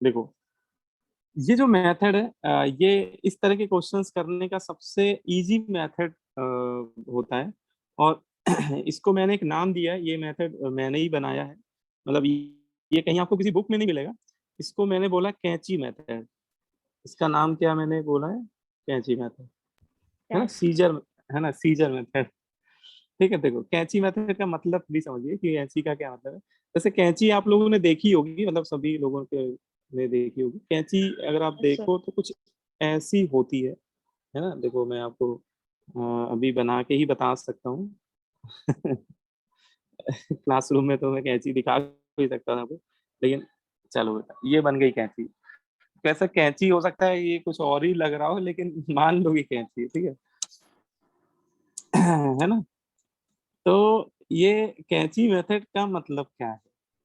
देखो, ये जो मेथड है ये इस तरह के क्वेश्चंस करने का सबसे इजी मेथड होता है, और इसको मैंने एक नाम दिया है, ये मेथड मैंने ही बनाया है, मतलब ये कहीं आपको किसी बुक में नहीं मिलेगा। इसको मैंने बोला कैंची मेथड। इसका नाम क्या मैंने बोला है, कैंची मेथड, है ना, सीजर, है ना, सीजर मेथड। ठीक है, देखो कैंची मेथड का मतलब भी समझिए कि कैंची का क्या मतलब है। जैसे कैंची आप लोगों ने देखी होगी, मतलब सभी लोगों के ने देखी होगी कैंची, अगर आप Yes, sir. देखो तो कुछ ऐसी होती है ना। देखो मैं आपको अभी बना के ही बता सकता हूँ। क्लासरूम में तो मैं कैंची दिखा भी सकता था आपको, लेकिन चलो बेटा, ये बन गई कैंची। कैसा कैंची हो सकता है, ये कुछ और ही लग रहा हो, लेकिन मान लो कि कैंची है। ठीक है, है ना। तो ये कैंची मेथड का मतलब क्या है,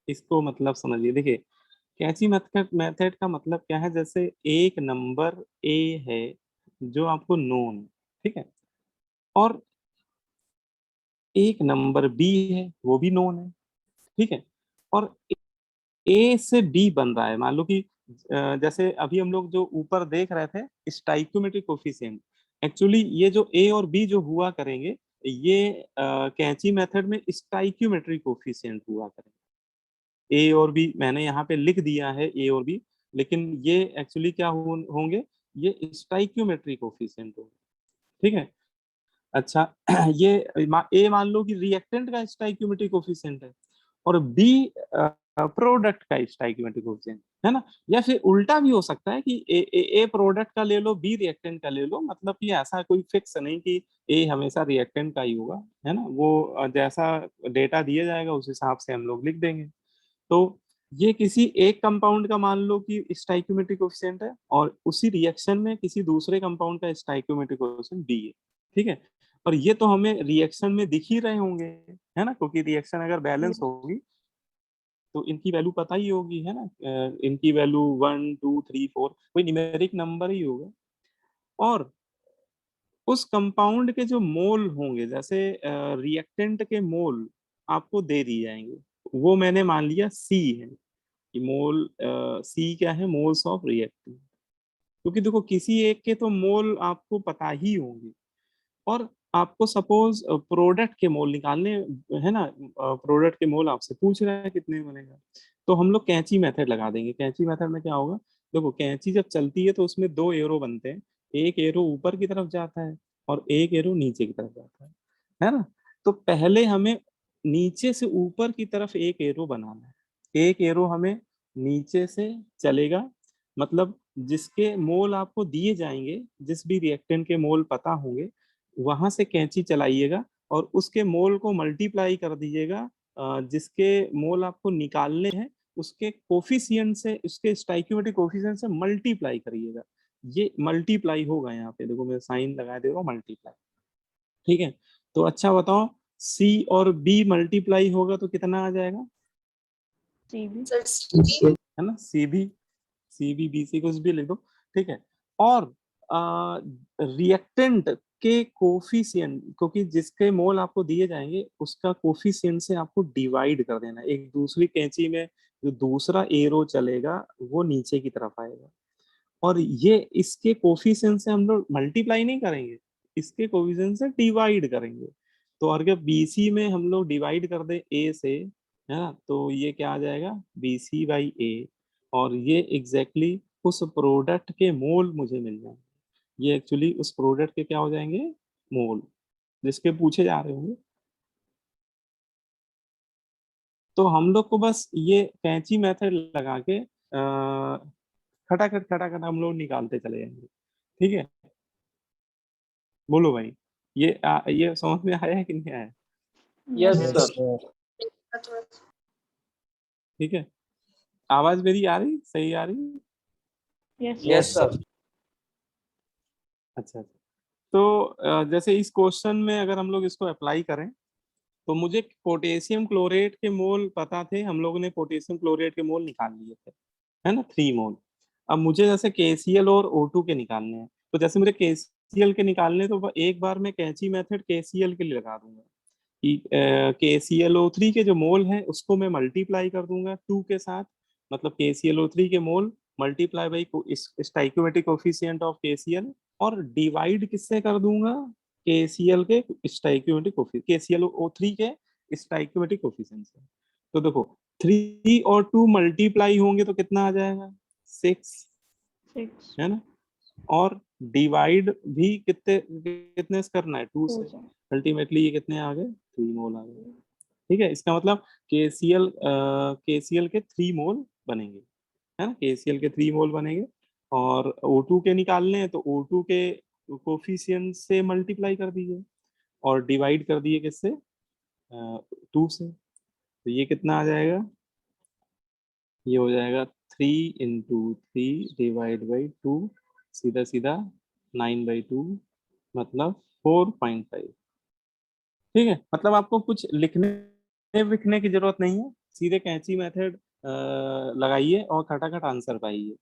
इसको मतलब समझिए। देखिए, कैंची मेथड का मतलब क्या है, जैसे एक नंबर ए है जो आपको नोन, ठीक है, और एक नंबर बी है वो भी नोन है, ठीक है, और ए से बी बन रहा है। मान लो कि जैसे अभी हम लोग जो ऊपर देख रहे थे स्टाइक्योमेट्रिक कोफिशिएंट, एक्चुअली ये जो ए और बी जो हुआ करेंगे, ये कैंची मेथड में स्टाइक्योमेट्रिक कोफिशिएंट हुआ करेंगे। ए और बी मैंने यहाँ पे लिख दिया है, ए और बी, लेकिन ये एक्चुअली क्या होंगे, ये स्टाइक्योमेट्रिक कोफिशिएंट होंगे। ठीक है, अच्छा, ये ए मान लो कि रिएक्टेंट का स्टाइक्योमेट्रिक कोफिशिएंट है, और बी प्रोडक्ट का स्टाइक्योमेट्रिक कोफिशिएंट, है ना। या फिर उल्टा भी हो सकता है कि ए प्रोडक्ट का ले लो, बी रिएक्टेंट का ले लो, मतलब कि ऐसा कोई फिक्स नहीं कि ए हमेशा रिएक्टेंट का ही होगा, है ना। वो जैसा डेटा दिया जाएगा उस हिसाब से हम लोग लिख देंगे। तो ये किसी एक कंपाउंड का मान लो कि स्टाइक्योमेट्रिक कोएफिशिएंट है और उसी रिएक्शन में किसी दूसरे कंपाउंड का स्टाइक्योमेट्रिक कोएफिशिएंट बी है, ठीक है। और ये तो हमें रिएक्शन में दिख ही रहे होंगे, है ना, क्योंकि रिएक्शन अगर बैलेंस होगी तो इनकी वैल्यू पता ही होगी, है ना। इनकी वैल्यू 1 2 3 4 कोई न्यूमेरिक नंबर ही होगा। और उस कंपाउंड के जो मोल होंगे, जैसे रिएक्टेंट के मोल आपको दे दिए जाएंगे, वो मैंने मान लिया सी है कि मोल सी क्या है, मोल्स ऑफ रिएक्टेंट। क्योंकि देखो किसी एक के तो मोल आपको पता ही होंगे, और आपको सपोज प्रोडक्ट के मोल निकालने, है ना, प्रोडक्ट के मोल आपसे पूछ रहा है कितने बनेगा, तो हम लोग कैंची मेथड लगा देंगे। कैंची मेथड में क्या होगा, देखो कैंची जब चलती है तो उसमें दो एरो बनते हैं, एक एरो ऊपर की तरफ जाता है और एक एरो नीचे की तरफ जाता है ना। तो पहले हमें नीचे से ऊपर की तरफ एक एरो बनाना है। एक एरो हमें नीचे से चलेगा, मतलब जिसके मोल आपको दिए जाएंगे, जिस भी रिएक्टेंट के मोल पता होंगे, वहां से कैंची चलाइएगा और उसके मोल को मल्टीप्लाई कर दीजिएगा जिसके मोल आपको निकालने हैं, उसके कोफिशिएंट से, उसके स्टाइक्योमेट्रिक कोफिशिएंट से मल्टीप्लाई करिएगा। ये मल्टीप्लाई होगा, यहाँ पे देखो मैं साइन लगा दे रहा हूँ, मल्टीप्लाई, ठीक है। तो अच्छा बताओ, सी और बी मल्टीप्लाई होगा तो कितना आ जाएगा, सर सी है ना, सी बी बी सी कुछ भी लिख दो, ठीक है। और रिएक्टेंट के कोफिशिएंट, क्योंकि जिसके मोल आपको दिए जाएंगे उसका कोफिशिएंट से आपको डिवाइड कर देना। एक दूसरी कैंची में जो दूसरा एरो चलेगा वो नीचे की तरफ आएगा, और ये इसके कोफिशिएंट से हम लोग मल्टीप्लाई नहीं करेंगे, इसके कोफिशिएंट से डिवाइड करेंगे। तो अगर बीसी में हम लोग डिवाइड कर दे ए से, है ना, तो ये क्या आ जाएगा, BC बाई ए, और ये एग्जैक्टली उस प्रोडक्ट के मोल मुझे मिल जाएंगे। ये एक्चुअली उस प्रोडक्ट के क्या हो जाएंगे, मोल, जिसके पूछे जा रहे होंगे। तो हम लोग को बस ये कैंची मेथड लगा के खटाखट हम लोग निकालते चले जाएंगे, ठीक है। बोलो भाई, ये समझ में आया है कि नहीं आया, Yes, Yes, sir. थोड़ा ठीक है। आवाज मेरी आ रही, सही आ रही? Yes, sir. अच्छा, तो जैसे इस क्वेश्चन में अगर हम लोग इसको अप्लाई करें, तो मुझे पोटेशियम क्लोरेट के मोल पता थे, हम लोगों ने पोटेशियम क्लोरेट के मोल निकाल लिए थे, है ना, 3 मोल। अब मुझे जैसे KCl और O2 के निकालने हैं, तो जैसे मुझे KCl के निकालने, तो एक बार मैं कैंची मेथड KCl के लिए लगा दूंगा कि KClO3 के जो मोल हैं उसको मैं मल्टीप्लाई कर दूंगा 2 के साथ, मतलब KClO3 के mole multiply by stoichiometric coefficient of KCl, और डिवाइड किससे कर दूंगा, KCl के स्टाइक्योमेट्रिक कोफिशिएंट, KClO3 के स्टाइक्योमेट्रिक कोफिशिएंट से। तो देखो 3 और 2 मल्टीप्लाई होंगे तो कितना आ जाएगा, 6, है ना। और डिवाइड भी कितने से करना है, 2 से। अल्टीमेटली ये कितने आ गए, 3 मोल आ गए, ठीक है। इसका मतलब KCl के 3 मोल बनेंगे, है ना, KCl के 3 मोल बनेंगे। और O2 के निकालने हैं तो O2 के कोफिशिएंट से मल्टीप्लाई कर दीजिए और डिवाइड कर दिए किससे, 2 से। तो ये कितना आ जाएगा, ये हो जाएगा 3 × 3 डिवाइड बाई 2, सीधा सीधा 9/2, मतलब 4.5, ठीक है। मतलब आपको कुछ लिखने विखने की जरूरत नहीं है, सीधे कैंची मेथड लगाइए और खटाखट आंसर पाइए,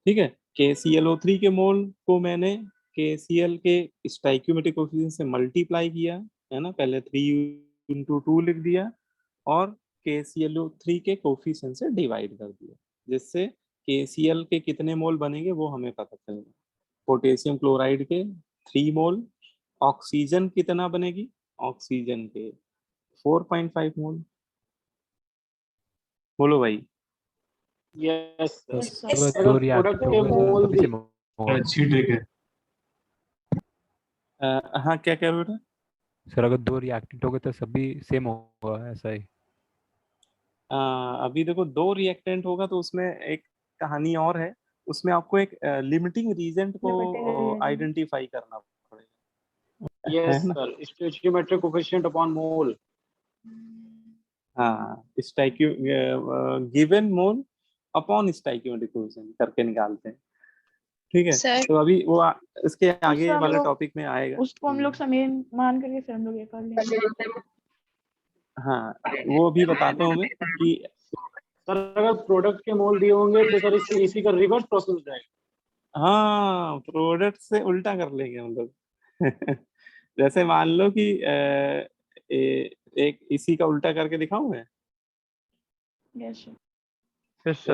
ठीक है। KClO3 के मोल को मैंने KCl के स्टाइक्योमेट्रिक कोफिशिएंट से मल्टीप्लाई किया, है ना, पहले 3 × 2 लिख दिया और KClO3 के कोफिशिएंट से डिवाइड कर दिया, जिससे KCl के कितने मोल बनेंगे वो हमें पता चलेगा। पोटेशियम क्लोराइड के 3 मोल, ऑक्सीजन कितना बनेगी, ऑक्सीजन के 4.5 मोल। बोलो भाई। Yes, sir. अगर अगर दो रिएक्ट प्रोडक्ट हो के गए तो मोल सभी भी सेम होगा। अच्छी ट्रिक है। हाँ, क्या कह रहे हो बेटा? सर अगर दो रिएक्टेंट हो गए तो सभी सेम होगा, ऐसा ही। अभी देखो 2 रिएक्टेंट होगा तो उसमें एक कहानी और है, उसमें आपको एक लिमिटिंग रीजेंट को आइडेंटिफाई करना पड़ेगा, Yes, है ना। sir. Stoichiometric coefficient upon mole. हाँ, स्टाइक्यू given mole upon stoichiometric coefficient करके निकालते हैं। ठीक है, सर तो अभी वो इसके आगे हम वाले लोग टॉपिक में आएगा। उसको हम लोग समीकरण मान करके फिर हम लोग ये कर लेंगे। हाँ, वो अभी बताता हूँ मैं कि सर अगर प्रोडक्ट के मोल दिए होंगे तो सर इससे इसी का रिवर्स प्रोसेस हो जाएगा। हाँ, प्रोडक्ट से उल्टा कर लेंगे हम लोग। जैसे मान लो कि एक इसी का उल्टा करके दिखाऊं मैं। Yes sir. Yes sir.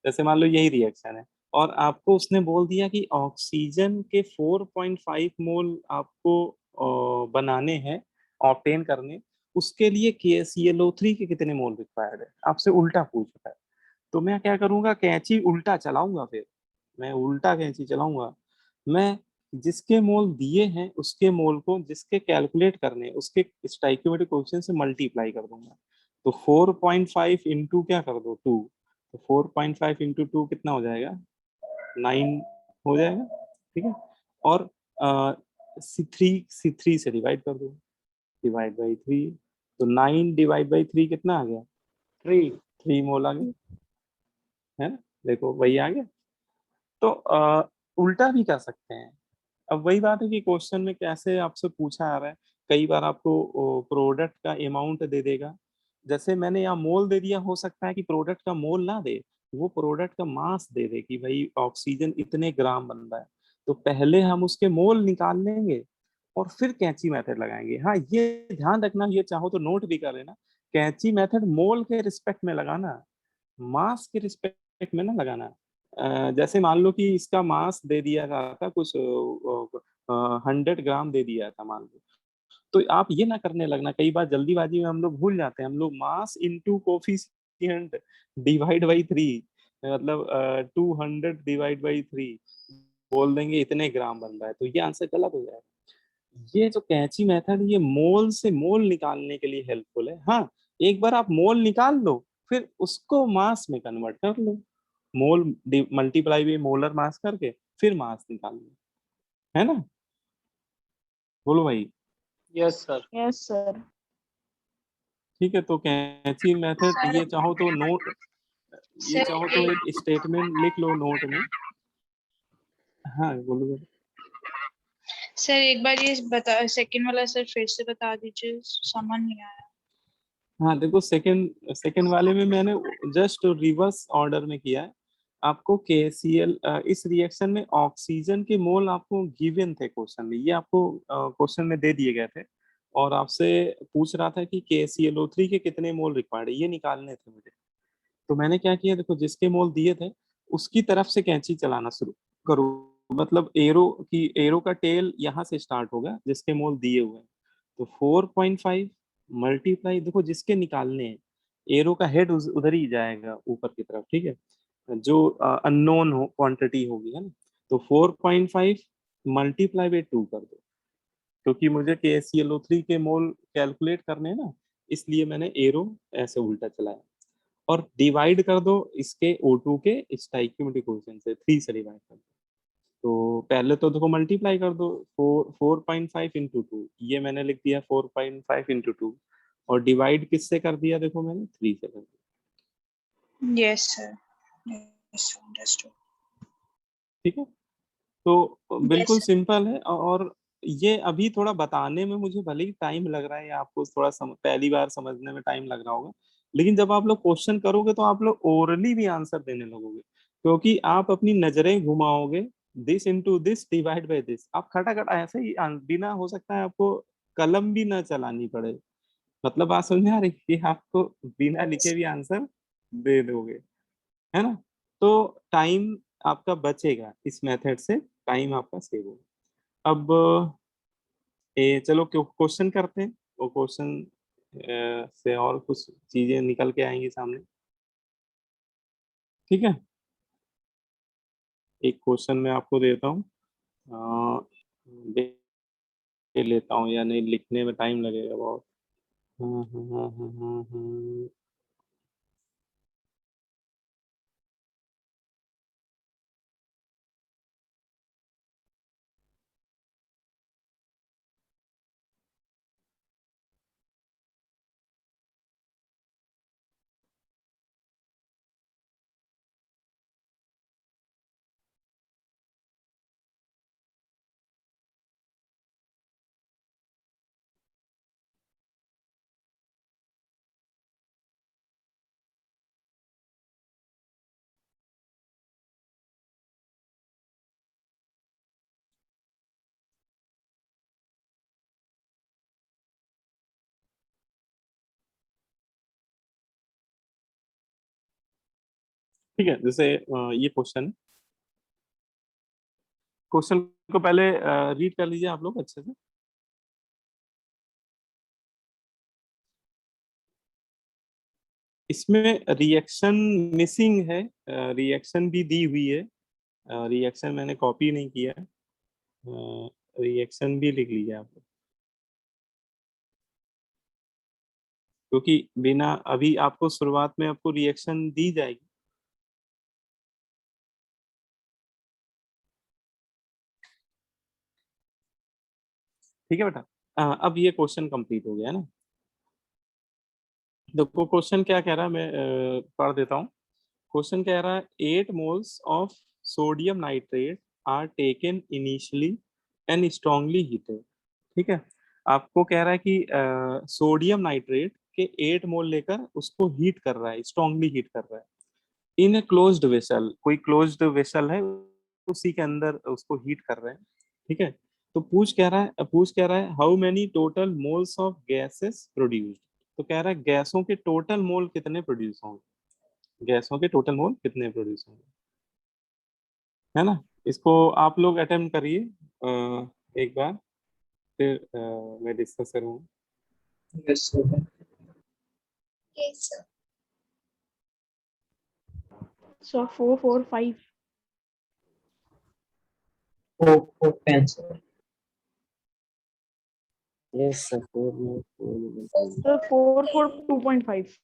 जैसे मान लो यही रिएक्शन है और आपको उसने बोल दिया कि ऑक्सीजन के 4.5 मोल आपको बनाने हैं, ऑब्टेन करने, उसके लिए KClO3 के कितने मोल रिक्वायर्ड है, आपसे उल्टा पूछ रहा है। तो मैं क्या करूंगा, कैंची उल्टा चलाऊंगा, फिर मैं उल्टा कैंची चलाऊंगा। मैं जिसके मोल दिए हैं उसके मोल को जिसके कैलकुलेट करने उसके स्टोइकियोमेट्रिक कोएफिशिएंट से मल्टीप्लाई कर दूंगा। तो 4.5 इंटू क्या कर दो 2, तो 4.5 इंटू 2 कितना हो जाएगा, 9 हो जाएगा। ठीक है, और C3 से डिवाइड कर दो, डिवाइड बाई 3, तो 9 डिवाइड बाई 3 कितना आ गया, 3 मोल आ गया, है ना। देखो वही आ गया। तो उल्टा भी कर सकते हैं। अब वही बात है कि क्वेश्चन में कैसे आपसे पूछा आ रहा है। कई बार आपको प्रोडक्ट का अमाउंट दे देगा, जैसे मैंने यहाँ मोल दे दिया, हो सकता है कि प्रोडक्ट का मोल ना दे, वो प्रोडक्ट का मास दे दे कि भाई ऑक्सीजन इतने ग्राम बन रहा है। तो पहले हम उसके मोल निकाल लेंगे और फिर कैंची मेथड लगाएंगे। हाँ, ये ध्यान रखना, ये चाहो तो नोट भी कर लेना, कैंची मेथड मोल के रिस्पेक्ट में लगाना, मास के रिस्पेक्ट में ना लगाना। जैसे मान लो कि इसका मास दे दिया गया था कुछ 100 ग्राम दे दिया था मान लो, तो आप ये ना करने लगना, कई बार जल्दीबाजी में हम लोग भूल जाते हैं, हम लोग mass into coefficient divide by 3, मतलब 200 डिवाइड बाई 3 बोल देंगे, इतने ग्राम बन रहा है, तो ये आंसर गलत हो जाएगा। ये जो कैंची मेथड, ये मोल से मोल निकालने के लिए हेल्पफुल है। हाँ, एक बार आप मोल निकाल लो, फिर उसको मास में कन्वर्ट कर लो, मोल मल्टीप्लाई बाई मोलर मास करके फिर मास निकाल लो, है ना। बोलो भाई। Yes sir. Yes sir. ठीक है, तो कैंची मेथड, सर ये चाहो तो नोट, ये सर चाहो तो एक स्टेटमेंट लिख लो नोट में। हाँ बोलो बोलो। सर एक बार ये बता, सेकंड वाला सर फिर से बता दीजिए, समझ नहीं आया। हाँ देखो, सेकंड सेकंड वाले में मैंने जस्ट रिवर्स ऑर्डर में किया है। आपको KCl इस रिएक्शन में ऑक्सीजन के मोल आपको गिवन थे क्वेश्चन में, ये आपको क्वेश्चन में दे दिए गए थे और आपसे पूछ रहा था कि KClO3 के कितने मोल रिक्वायर्ड है, ये निकालने थे मुझे। तो मैंने क्या किया, देखो जिसके मोल दिए थे उसकी तरफ से कैंची चलाना शुरू करो, मतलब एरो का टेल यहाँ से स्टार्ट होगा जिसके मोल दिए हुए हैं। तो 4.5 मल्टीप्लाई, देखो जिसके निकालने हैं, एरो का हेड उधर ही जाएगा ऊपर की तरफ, ठीक है, जो अननोन हो क्वांटिटी होगी, है ना। तो 4.5 मल्टीप्लाई बाई 2 कर दो, क्योंकि मुझे KClO3 के मोल कैलकुलेट करने हैं ना, इसलिए मैंने एरो ऐसे उल्टा चलाया। और डिवाइड कर दो इसके O2 के स्टोइकियोमेट्रिक कोएफिशिएंट से, 3 से डिवाइड कर दो। तो पहले तो देखो मल्टीप्लाई कर दो, 4.5 इंटू 2, ये मैंने लिख दिया 4.5 इंटू 2, और डिवाइड किससे कर दिया, देखो मैंने 3 से कर दिया। Yes sir, yes understood. ठीक है, तो यस बिल्कुल सर। सिंपल है। और ये अभी थोड़ा बताने में मुझे भले ही टाइम लग रहा है, या आपको थोड़ा पहली बार समझने में टाइम लग रहा होगा, लेकिन जब आप लोग क्वेश्चन करोगे तो आप लोग ओरली भी आंसर देने लगोगे, क्योंकि आप अपनी नजरें घुमाओगे, this into this divide by this, आप खटाखट ऐसे ही बिना, हो सकता है आपको कलम भी ना चलानी पड़े, मतलब बात समझ में आ रही है कि आपको बिना लिखे भी आंसर दे दोगे, है ना। तो टाइम आपका बचेगा, इस मेथड से टाइम आपका सेव होगा। अब चलो क्वेश्चन करते हैं, वो क्वेश्चन से और कुछ चीजें निकल के आएंगी सामने। ठीक है, एक क्वेश्चन मैं आपको देता हूँ, देख लेता हूँ, या नहीं लिखने में टाइम लगेगा बहुत। हाँ, हाँ, हाँ, हाँ, हाँ, हाँ। ठीक है, जैसे ये क्वेश्चन को पहले रीड कर लीजिए आप लोग अच्छे से। इसमें रिएक्शन मिसिंग है, रिएक्शन भी दी हुई है, रिएक्शन मैंने कॉपी नहीं किया है, रिएक्शन भी लिख लीजिए आप लोग, क्योंकि बिना अभी आपको शुरुआत में आपको रिएक्शन दी जाएगी। ठीक है बेटा, अब ये क्वेश्चन कंप्लीट हो गया ना। देखो क्वेश्चन क्या कह रहा है, मैं पढ़ देता हूँ। क्वेश्चन कह रहा है 8 moles of sodium nitrate are taken initially and strongly heated. ठीक है, आपको कह रहा है कि सोडियम नाइट्रेट के 8 मोल लेकर उसको हीट कर रहा है, स्ट्रांगली हीट कर रहा है इन ए क्लोज्ड वेसल, कोई क्लोज्ड वेसल है उसी के अंदर उसको हीट कर रहे हैं। ठीक है, तो पूछ कह रहा है how many total moles of gases produced. तो कह रहा है गैसों के टोटल मोल कितने प्रोड्यूस होंगे, गैसों के टोटल मोल कितने प्रोड्यूस होंगे, है ना। इसको आप लोग अटेम्प्ट करिए एक बार, फिर मैं डिस्कस करूँगा। Yes, sir. Yes, sir. So 4, 4, 5. 4, 4, 10, sir. Yes, sir. 4 more, 4 more. So 4, 4, 2.5.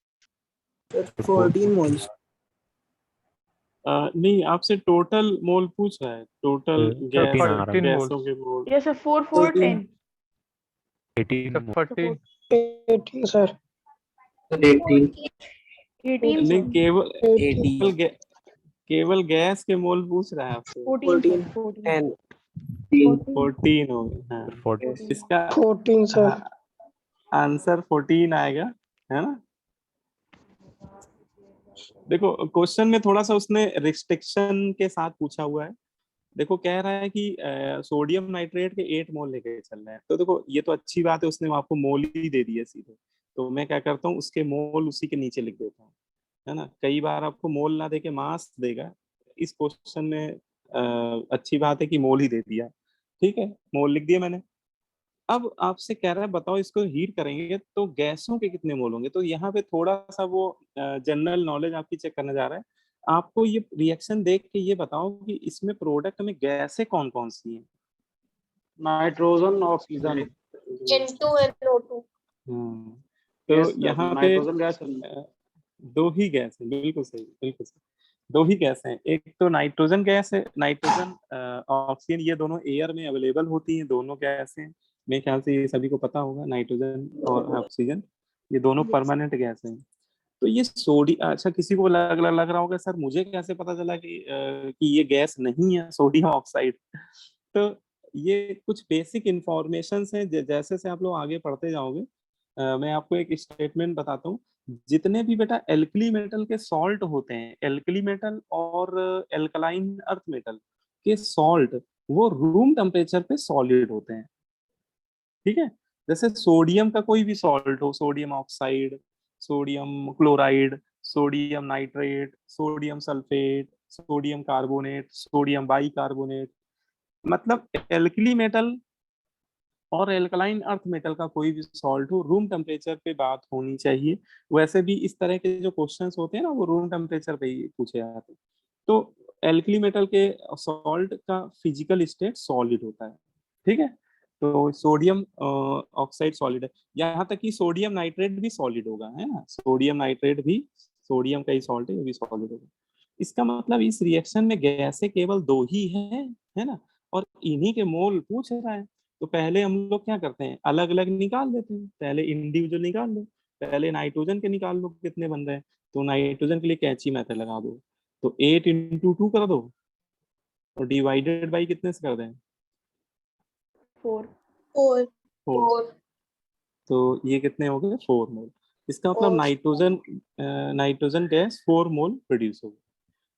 14 moles. नहीं, आपसे टोटल मोल पूछ रहा है, टोटल 13 आ रहा है। गैसों के मोल। Yes, sir. 4, 4, 10. 18 14 18, sir. 18. 18, नहीं, sir. केवल गैस के मोल पूछ रहा है आपसे। 14, sir. 14. 10. 14 हो गए, हाँ। 14 इसका 14, sir. आंसर 14 आएगा, है ना। देखो क्वेश्चन में थोड़ा सा उसने रिस्ट्रिक्शन के साथ पूछा हुआ है। देखो कह रहा है कि सोडियम नाइट्रेट के 8 मोल लेके चल रहे हैं, तो देखो ये तो अच्छी बात है, उसने आपको मोल ही दे दिया सीधे। तो मैं क्या करता हूँ, उसके मोल उसी के नीचे लिख देता हूँ, है ना। कई बार आपको मोल ना देके मास देगा, इस क्वेश्चन में अच्छी बात है कि मोल ही दे दिया। ठीक है, मोल लिख दिया मैंने। अब आपसे कह रहा है बताओ इसको हीट करेंगे तो गैसों के कितने मोल होंगे। तो यहाँ पे थोड़ा सा वो जनरल नॉलेज आपकी चेक करने जा रहा है। आपको ये रिएक्शन देख के ये बताओ कि इसमें प्रोडक्ट में गैसें कौन कौन सी हैं। Nitrogen oxygen N2 and O2. तो Yes, sir. यहाँ पे नाइट्रोजन गैस दो ही गैस है, बिल्कुल सही, बिल्कुल सही। दो ही गैस हैं, एक तो नाइट्रोजन गैस है, नाइट्रोजन ऑक्सीजन, ये दोनों एयर में अवेलेबल होती हैं, दोनों गैस हैं। मेरे ख्याल से ये सभी को पता होगा, नाइट्रोजन और ऑक्सीजन ये दोनों परमानेंट गैस हैं। तो ये अच्छा किसी को लग रहा होगा सर मुझे कैसे पता चला कि ये गैस नहीं है सोडियम ऑक्साइड। तो ये कुछ बेसिक इंफॉर्मेशन हैं, जैसे से आप लोग आगे पढ़ते जाओगे मैं आपको एक स्टेटमेंट बताता हूँ। जितने भी बेटा एल्कली मेटल के सॉल्ट होते हैं, एल्कली मेटल और एल्कलाइन अर्थ मेटल के सॉल्ट, वो रूम टेम्परेचर पे सॉलिड होते हैं। ठीक है, जैसे सोडियम का कोई भी सॉल्ट हो, sodium oxide, sodium chloride, sodium nitrate, sodium sulphate, sodium carbonate, sodium bicarbonate, मतलब एल्कली मेटल और एल्कलाइन अर्थ मेटल का कोई भी सॉल्ट हो, रूम टेम्परेचर पे बात होनी चाहिए। वैसे भी इस तरह के जो क्वेश्चंस होते हैं ना, वो रूम टेम्परेचर पे ही पूछे जाते हैं। तो एल्कली मेटल के सॉल्ट का फिजिकल स्टेट सॉलिड होता है। ठीक है, तो सोडियम ऑक्साइड सॉलिड है, यहाँ तक कि सोडियम नाइट्रेट भी सॉलिड होगा, है ना। सोडियम नाइट्रेट भी सोडियम का ही सॉल्ट है, वो भी सॉलिड होगा। इसका मतलब इस रिएक्शन में गैसें केवल दो ही हैं, है ना, और इन्हीं के मोल पूछ रहा है। तो पहले हम लोग क्या करते हैं, अलग अलग निकाल देते हैं, पहले इंडिविजुअल निकाल लो। पहले नाइट्रोजन के निकाल लो कितने बन रहे हैं, तो नाइट्रोजन के लिए कैची मेथड लगा दो, तो 8 × 2 कर दो और डिवाइडेड बाई कितने से कर दें, 4. 4. 4। तो ये कितने हो गए, 4 मोल। इसका मतलब नाइट्रोजन गैस 4 मोल प्रोड्यूस होगा।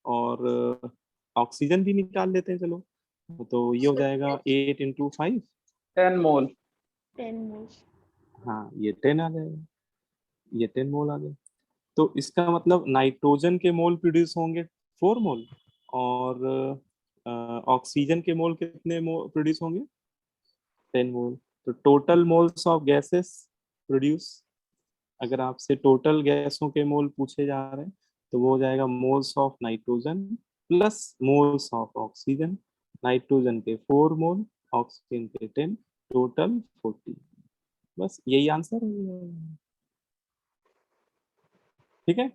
और ऑक्सीजन भी निकाल लेते हैं, चलो, तो ये हो जाएगा 8 × 5 10 मोल 10 moles. हाँ, ये 10 आ जाएगा, ये 10 मोल आ गए। तो इसका मतलब नाइट्रोजन के मोल प्रोड्यूस होंगे 4 मोल, और ऑक्सीजन के मोल कितने प्रोड्यूस होंगे? 10 मोल। तो total moles of gases produce, अगर आपसे टोटल गैसों के मोल पूछे जा रहे हैं तो वो हो जाएगा moles of nitrogen plus moles of oxygen. Nitrogen के 4 मोल, ऑक्सीजन के 10, टोटल 40। बस यही आंसर है। ठीक है।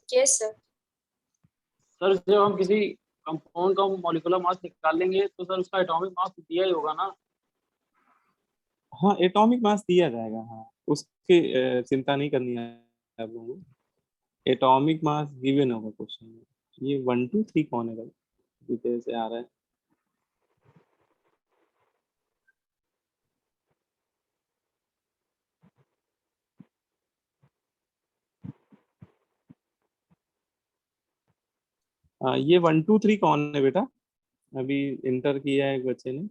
Yes sir. सर जब हम किसी कंपाउंड का मॉलिक्यूलर मास निकाल लेंगे तो सर उसका एटॉमिक मास दिया ही होगा ना? हाँ, एटॉमिक मास दिया जाएगा। हाँ, उसकी चिंता नहीं करनी है आप लोगों को। एटॉमिक मास गिवन होगा क्वेश्चन में। ये 1 2 3 कौन है भाई, डिटेल से आ रहा है? ये 1 2 3 कौन है बेटा? अभी इंटर किया है एक बच्चे ने।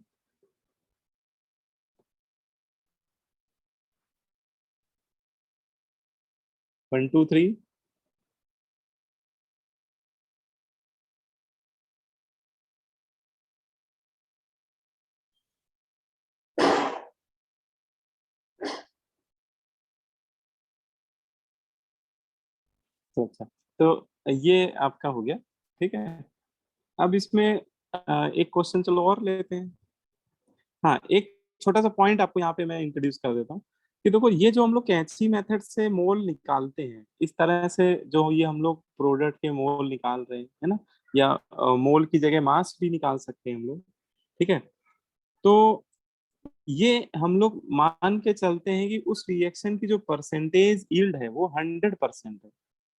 One two three. तो अच्छा, तो ये आपका हो गया। ठीक है। अब इसमें एक क्वेश्चन चलो और लेते हैं। हाँ, एक छोटा सा पॉइंट आपको यहाँ पे मैं इंट्रोड्यूस कर देता हूँ कि देखो, ये जो हम लोग कैंची मेथड से मोल निकालते हैं, इस तरह से जो ये हम लोग प्रोडक्ट के मोल निकाल रहे हैं, है ना, या मोल की जगह मास भी निकाल सकते हैं हम लोग। ठीक है। तो ये हम लोग मान के चलते हैं कि उस रिएक्शन की जो परसेंटेज यील्ड है वो 100% है।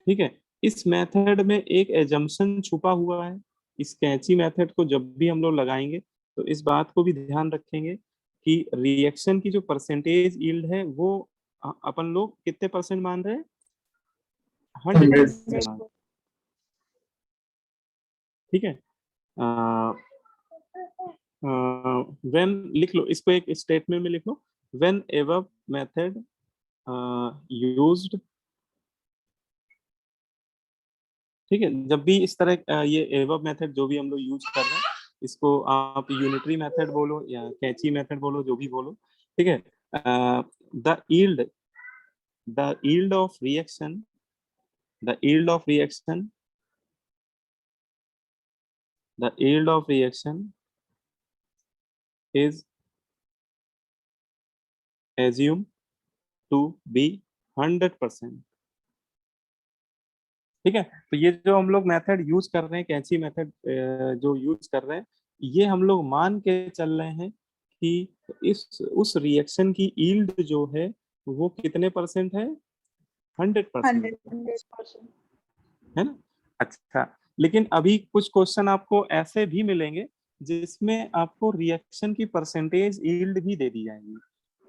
ठीक है। इस मेथड में एक एजम्पशन छुपा हुआ है। इस कैंची मेथड को जब भी हम लोग लगाएंगे तो इस बात को भी ध्यान रखेंगे कि रिएक्शन की जो परसेंटेज यील्ड है वो अपन लोग कितने परसेंट मान रहे हैं? 100%। ठीक है। व्हेन लिख लो इसको, एक स्टेटमेंट में लिख लो, व्हेन एवर मेथड यूज्ड। ठीक है। जब भी इस तरह ये एवब मेथड जो भी हम लोग यूज कर रहे हैं, इसको आप यूनिटरी मेथड बोलो या कैंची मेथड बोलो, जो भी बोलो। ठीक है। The yield of reaction, the yield of reaction, the yield of reaction is assumed to be 100%। ठीक है। तो ये जो हम लोग मेथड यूज कर रहे हैं, कैंची मेथड जो यूज कर रहे हैं, ये हम लोग मान के चल रहे हैं कि इस उस रिएक्शन की यील्ड जो है वो कितने परसेंट है? 100%। 100%। है ना। अच्छा, लेकिन अभी कुछ क्वेश्चन आपको ऐसे भी मिलेंगे जिसमें आपको रिएक्शन की परसेंटेज यील्ड भी दे दी जाएगी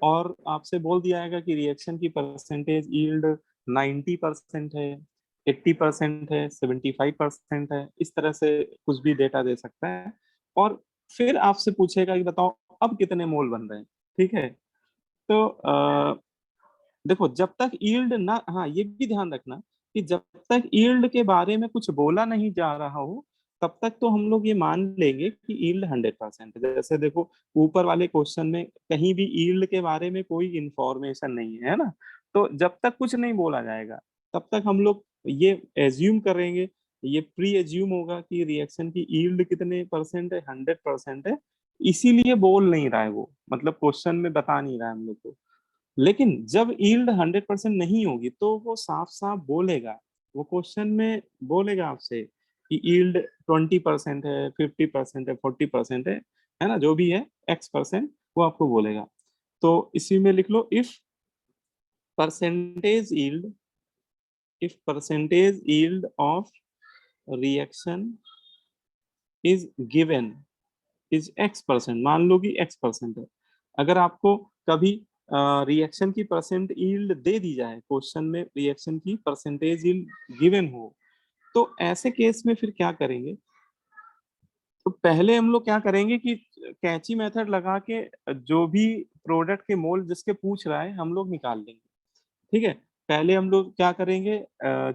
और आपसे बोल दिया जाएगा कि रिएक्शन की परसेंटेज यील्ड 90% है, 80% है, 75% है। इस तरह से कुछ भी डेटा दे सकता है और फिर आपसे पूछेगा कि बताओ अब कितने मोल बन रहे हैं। ठीक है। तो देखो, जब तक यील्ड ना, हाँ ये भी ध्यान रखना कि जब तक यील्ड के बारे में कुछ बोला नहीं जा रहा हो तब तक तो हम लोग ये मान लेंगे कि यील्ड 100% है। जैसे देखो, ऊपर वाले क्वेश्चन में कहीं भी यील्ड के बारे में कोई इंफॉर्मेशन नहीं है ना, तो जब तक कुछ नहीं बोला जाएगा तब तक हम लोग ये एज्यूम करेंगे, ये प्री एज्यूम होगा कि रिएक्शन की यील्ड कितने परसेंट है? 100% है। इसीलिए बोल नहीं रहा है वो, मतलब क्वेश्चन में बता नहीं रहा है हम लोग को। लेकिन जब यील्ड 100% नहीं होगी तो वो साफ साफ बोलेगा, वो क्वेश्चन में बोलेगा आपसे कि यील्ड 20% है, 50% है, 40% है ना, जो भी है X%, वो आपको बोलेगा। तो इसी में लिख लो, if percentage yield of reaction is given is X%, मान लो कि X% है। अगर आपको कभी रिएक्शन की परसेंट यील्ड दे दी जाए, क्वेश्चन में रिएक्शन की परसेंटेज यील्ड गिवन हो, तो ऐसे केस में फिर क्या करेंगे? तो पहले हम लोग क्या करेंगे कि कैंची मेथड लगा के जो भी प्रोडक्ट के मोल जिसके पूछ रहा है हम लोग निकाल लेंगे। ठीक है। पहले हम लोग क्या करेंगे,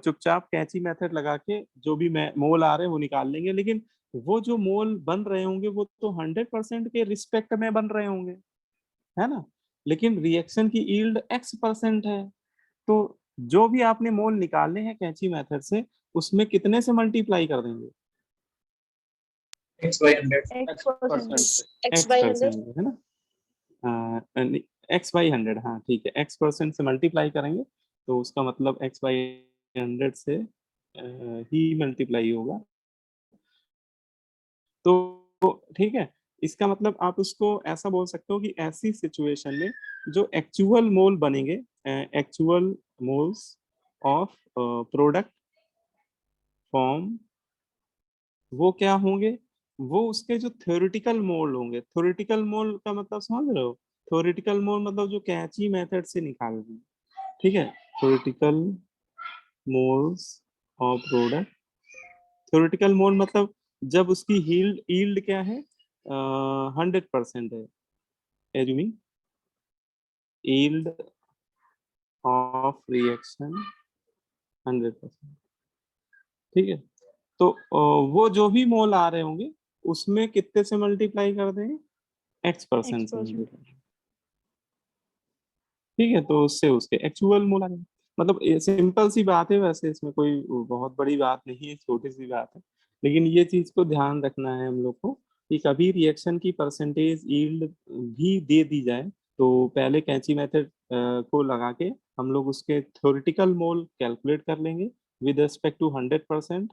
चुपचाप कैंची मेथड लगा के जो भी मोल आ रहे हैं वो निकाल लेंगे, लेकिन वो जो मोल बन रहे होंगे वो तो 100% के रिस्पेक्ट में बन रहे होंगे, है ना। लेकिन रिएक्शन की यील्ड x% है, तो जो भी आपने मोल निकाले हैं कैंची मेथड से, उसमें कितने से मल्टीप्लाई कर देंगे, X by 100. X% से। x by 100 है ना, x/100, हाँ ठीक है, x% से मल्टीप्लाई करेंगे तो उसका मतलब x/100 से ही मल्टीप्लाई होगा। तो ठीक है, इसका मतलब आप उसको ऐसा बोल सकते हो कि ऐसी सिचुएशन में जो एक्चुअल मोल बनेंगे, actual moles of product form, वो क्या होंगे, वो उसके जो थ्योरेटिकल मोल होंगे। थ्योरेटिकल मोल का मतलब समझ रहे हो, थ्योरेटिकल मोल मतलब जो कैची मेथड से निकाल रहे हैं, ठीक है। Theoretical moles of product, theoretical mole मतलब जब उसकी यील्ड क्या है, 100% है, एज्यूमिंग यील्ड ऑफ रिएक्शन 100%, ठीक है। तो वो जो भी मोल आ रहे होंगे उसमें कितने से मल्टीप्लाई कर देंगे, x% से मल्टीप्लाई, ठीक है। तो उससे उसके एक्चुअल मोल आ जाएंगे। मतलब सिंपल सी बात है, वैसे इसमें कोई बहुत बड़ी बात नहीं है, छोटी सी बात है, लेकिन ये चीज को ध्यान रखना है हम लोग को कि कभी रिएक्शन की परसेंटेज यील्ड भी दे दी जाए तो पहले कैंची मेथड को लगा के हम लोग उसके थ्योरेटिकल मोल कैलकुलेट कर लेंगे विद रिस्पेक्ट टू 100%,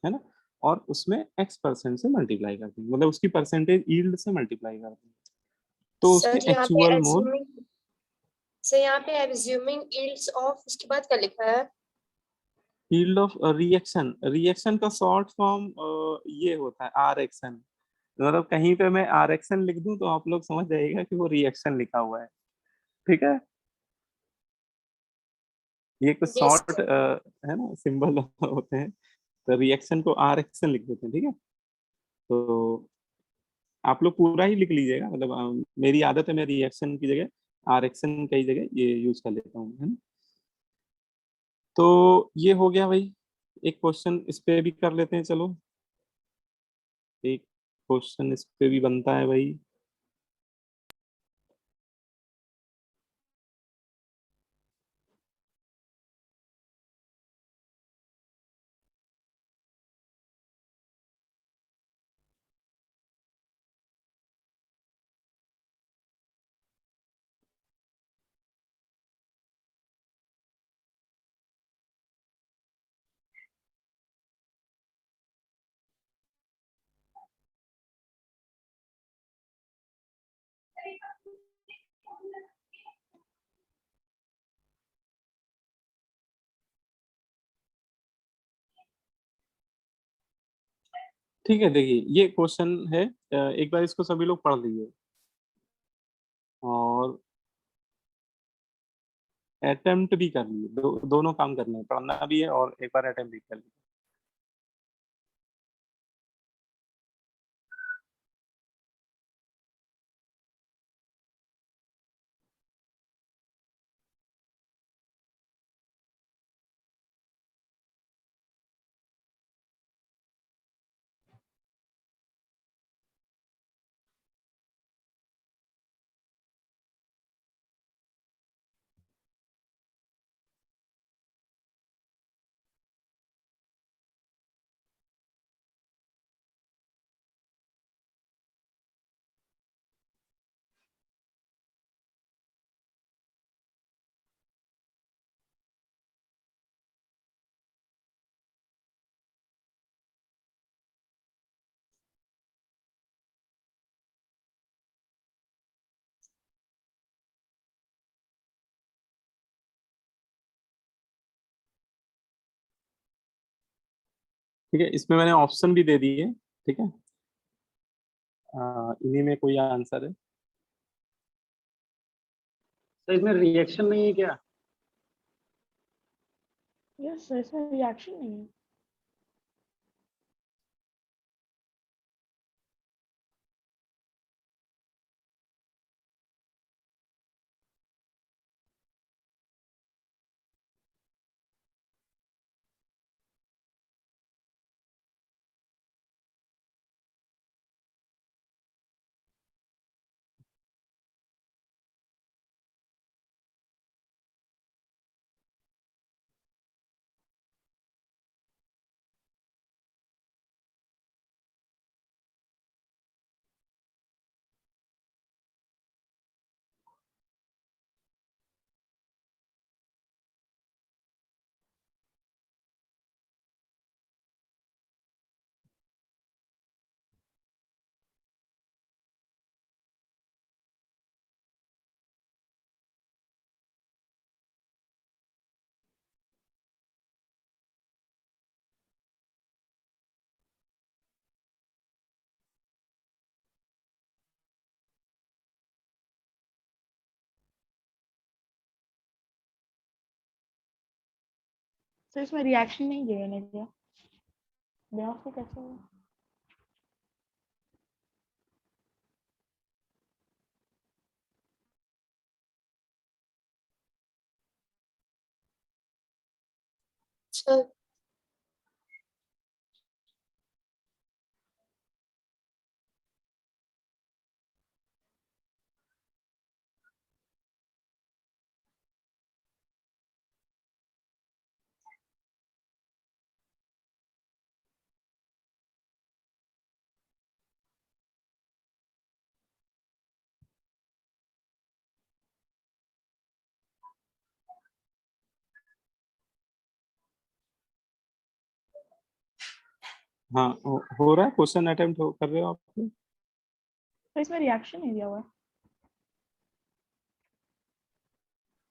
है ना, और उसमें x% से मल्टीप्लाई कर देंगे, मतलब उसकी परसेंटेज यील्ड से मल्टीप्लाई कर देंगे, तो उसके सर यहाँ पे एक्चुअल मोल। assuming सर यहाँ पे assuming yields of उसके बाद क्या लिखा है? फील्ड ऑफ रिएक्शन, रिएक्शन का शॉर्ट फॉर्म ये होता है आर एक्शन। मतलब कहीं पे मैं आर एक्शन लिख दूं तो आप लोग समझ जाइएगा कि वो रिएक्शन लिखा हुआ है, ठीक है। ये कुछ Yes शॉर्ट sir. है ना सिंबल होते हैं, तो रिएक्शन को आर एक्शन लिख देते हैं, ठीक है। तो आप लोग पूरा ही लिख लीजिएगा, मतलब मेरी आदत है मैं रिएक्शन की जगह आर एक्शन कई जगह ये यूज कर लेता हूँ, है ना। तो ये हो गया भाई, एक क्वेश्चन इस पे भी कर लेते हैं, चलो एक क्वेश्चन इस पे भी बनता है भाई। ठीक है, देखिए ये क्वेश्चन है, एक बार इसको सभी लोग पढ़ लीजिए और अटेम्प्ट भी कर लीजिए, दोनों काम करने हैं, पढ़ना भी है और एक बार अटेम्प्ट भी कर लीजिए। ठीक है, इसमें मैंने ऑप्शन भी दे दिए, ठीक है, इन्हीं में कोई आंसर है। तो इसमें रिएक्शन नहीं है क्या? यस सर, इसमें रिएक्शन नहीं है। सर इसमें रिएक्शन नहीं गिवन है क्या? ब्याह से कैसे हुआ? सर हाँ हो रहा है, क्वेश्चन अटेम्प्ट कर रहे हो आप? तो इसमें रिएक्शन नहीं दिया हुआ है,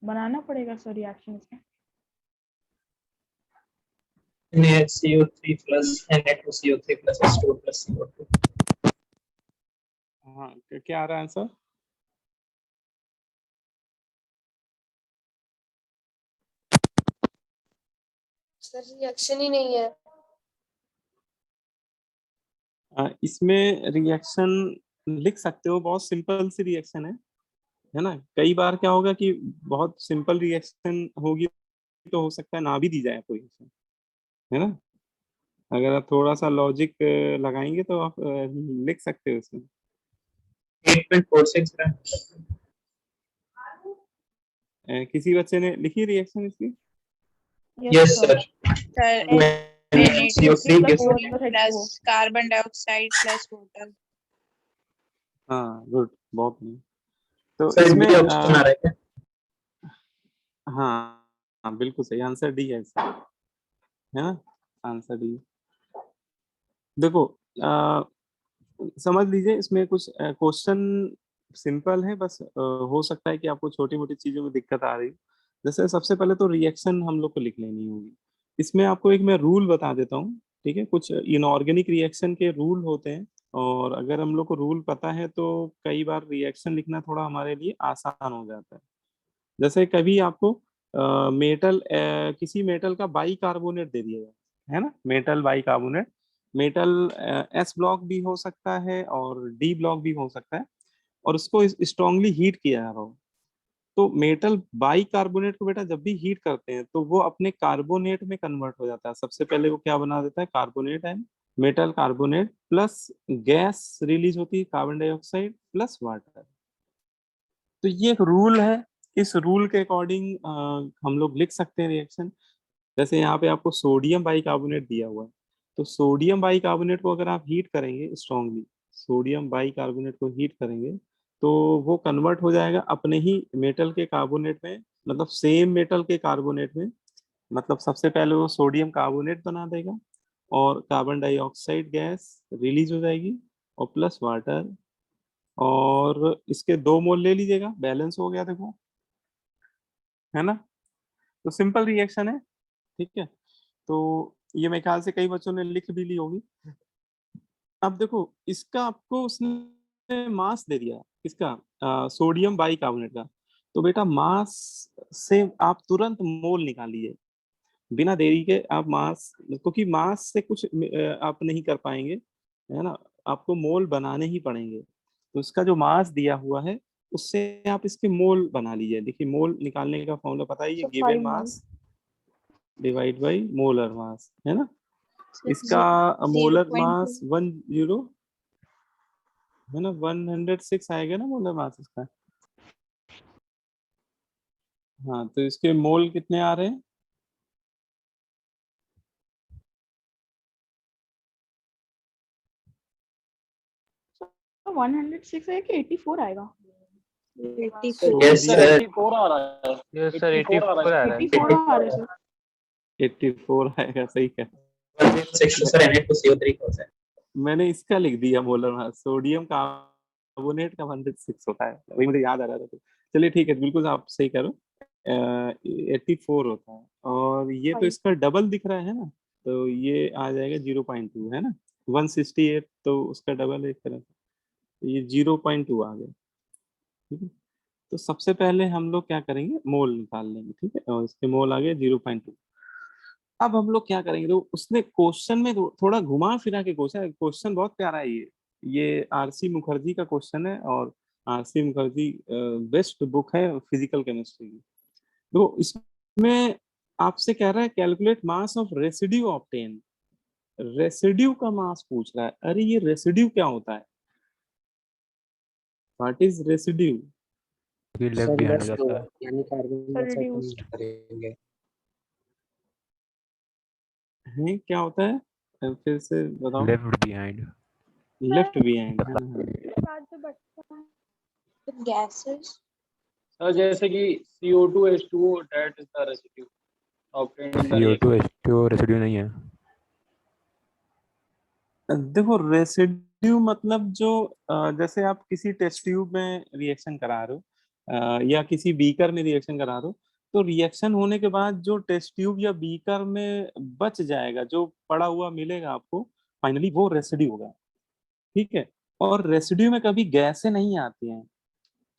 बनाना पड़ेगा सर रिएक्शन इसमें। NaCO3 plus Na2CO3 plus H2O plus CO2. हाँ क्या आ रहा है आंसर? सर रिएक्शन ही नहीं है। इसमें रिएक्शन लिख सकते हो, बहुत सिंपल सी रिएक्शन है ना। कई बार क्या होगा कि बहुत सिंपल रिएक्शन होगी तो हो सकता है ना भी दी जाए पोजीशन, है ना। अगर आप थोड़ा सा लॉजिक लगाएंगे तो आप लिख सकते हो इसमें। 8.46 ग्राम। किसी बच्चे ने लिखी रिएक्शन इसकी? Yes sir. Sir CO3 plus plus carbon dioxide plus water. हाँ गुड, बहुत नहीं। तो सर इसमें B ऑप्शन आ रहा है क्या? हाँ हाँ बिल्कुल सही आंसर डी है इसका, है ना, आंसर डी। देखो समझ लीजिए इसमें कुछ क्वेश्चन सिंपल है, बस हो सकता है कि आपको छोटी मोटी चीजों में दिक्कत आ रही हो। जैसे सबसे पहले तो रिएक्शन हम लोग को लिख लेनी होगी। इसमें आपको एक मैं रूल बता देता हूँ, ठीक है। कुछ इनऑर्गेनिक रिएक्शन के रूल होते हैं, और अगर हम लोग को रूल पता है तो कई बार रिएक्शन लिखना थोड़ा हमारे लिए आसान हो जाता है। जैसे कभी आपको मेटल किसी मेटल का बाई कार्बोनेट दे दिया जाए, है ना, metal by carbonate. Metal S block भी हो सकता है और डी ब्लॉक भी हो सकता है, और उसको स्ट्रांगली हीट किया जा रहा हो। तो मेटल बाई कार्बोनेट को बेटा जब भी हीट करते हैं तो वो अपने कार्बोनेट में कन्वर्ट हो जाता है। सबसे पहले वो क्या बना देता है, कार्बोनेट है, metal carbonate plus gas release होती है कार्बन डाइऑक्साइड प्लस वाटर। तो ये एक रूल है, इस रूल के अकॉर्डिंग हम लोग लिख सकते हैं रिएक्शन। जैसे यहाँ पे आपको सोडियम बाइकार्बोनेट दिया हुआ है, तो सोडियम बाइकार्बोनेट को अगर आप हीट करेंगे स्ट्रांगली, सोडियम बाइकार्बोनेट को हीट करेंगे तो वो कन्वर्ट हो जाएगा अपने ही मेटल के कार्बोनेट में, मतलब सेम मेटल के कार्बोनेट में। मतलब सबसे पहले वो सोडियम कार्बोनेट बना देगा और कार्बन डाइऑक्साइड गैस रिलीज हो जाएगी और प्लस वाटर, और इसके 2 मोल ले लीजिएगा, बैलेंस हो गया देखो, है ना। तो सिंपल रिएक्शन है, ठीक है। तो ये मेरे ख्याल से कई बच्चों ने लिख भी ली होगी। अब देखो इसका आपको उसने मास दे दिया, इसका सोडियम बाइकार्बोनेट का। तो बेटा मास से आप तुरंत मोल निकाल लीजिए, बिना देरी के आप मास, क्योंकि मास से कुछ आप नहीं कर पाएंगे, है ना, आपको मोल बनाने ही पड़ेंगे। तो इसका जो मास दिया हुआ है उससे आप इसके मोल बना लीजिए। देखिए मोल निकालने का फॉर्मूला पता ही है, So given 5 mole. Mass divide by molar mass, है ना। इसका मोलर मास 10, है ना, 106 आएगा ना मोलर मास इसका। हाँ तो इसके मोल कितने आ रहे हैं? तो 106 है कि 84 आएगा? Yes sir sir. 84 आ रहा है। यस सर 84 आ 84 आ रहा है। रहा है। 84 आ रहा है सर। 84 आएगा, सही है। 106 sir Na2CO3 का होता है। मैंने इसका लिख दिया मोलर मास, सोडियम कार्बोनेट का 106 होता है, वही मुझे याद आ रहा था। तो चलिए ठीक है, बिल्कुल आप सही करो, 84 होता है। और ये तो इसका डबल दिख रहा है ना, तो ये आ जाएगा 0.2, है ना। 168 तो उसका डबल है एक तरह से, तो ये 0.2 आ गया, ठीक है। तो सबसे पहले हम लोग क्या करेंगे, मोल निकाल लेंगे, ठीक है। और इसके मोल आ गए 0.2। अब हम लोग क्या करेंगे, तो उसने क्वेश्चन में थोड़ा घुमा फिरा के क्वेश्चन बहुत प्यारा है ये आरसी मुखर्जी का क्वेश्चन है, और आरसी मुखर्जी बेस्ट बुक है फिजिकल केमिस्ट्री की। तो इसमें आपसे कह रहा है calculate mass of residue obtain. Residue का मास पूछ रहा है। अरे ये रेसिड्यू क्या होता है? What is residue? Left behind हो जाता है। यानी कार्बन डाइऑक्साइड कम Reduced. करेंगे। है क्या होता है? फिर से बताओ। Left behind. लेफ्ट बिहाइंड है ना? गैसेस सर जैसे कि CO2 H2O that is the residue obtained in the CO2 reaction. H2O residue नहीं है। देखो रेसिड्यू मतलब जो जैसे आप किसी टेस्ट ट्यूब में रिएक्शन करा रहे हो या किसी बीकर में रिएक्शन करा रहे हो, तो रिएक्शन होने के बाद जो टेस्ट ट्यूब या बीकर में बच जाएगा, जो पड़ा हुआ मिलेगा आपको फाइनली, वो रेसिड्यू होगा। ठीक है। और रेसिड्यू में कभी गैसें नहीं आती हैं,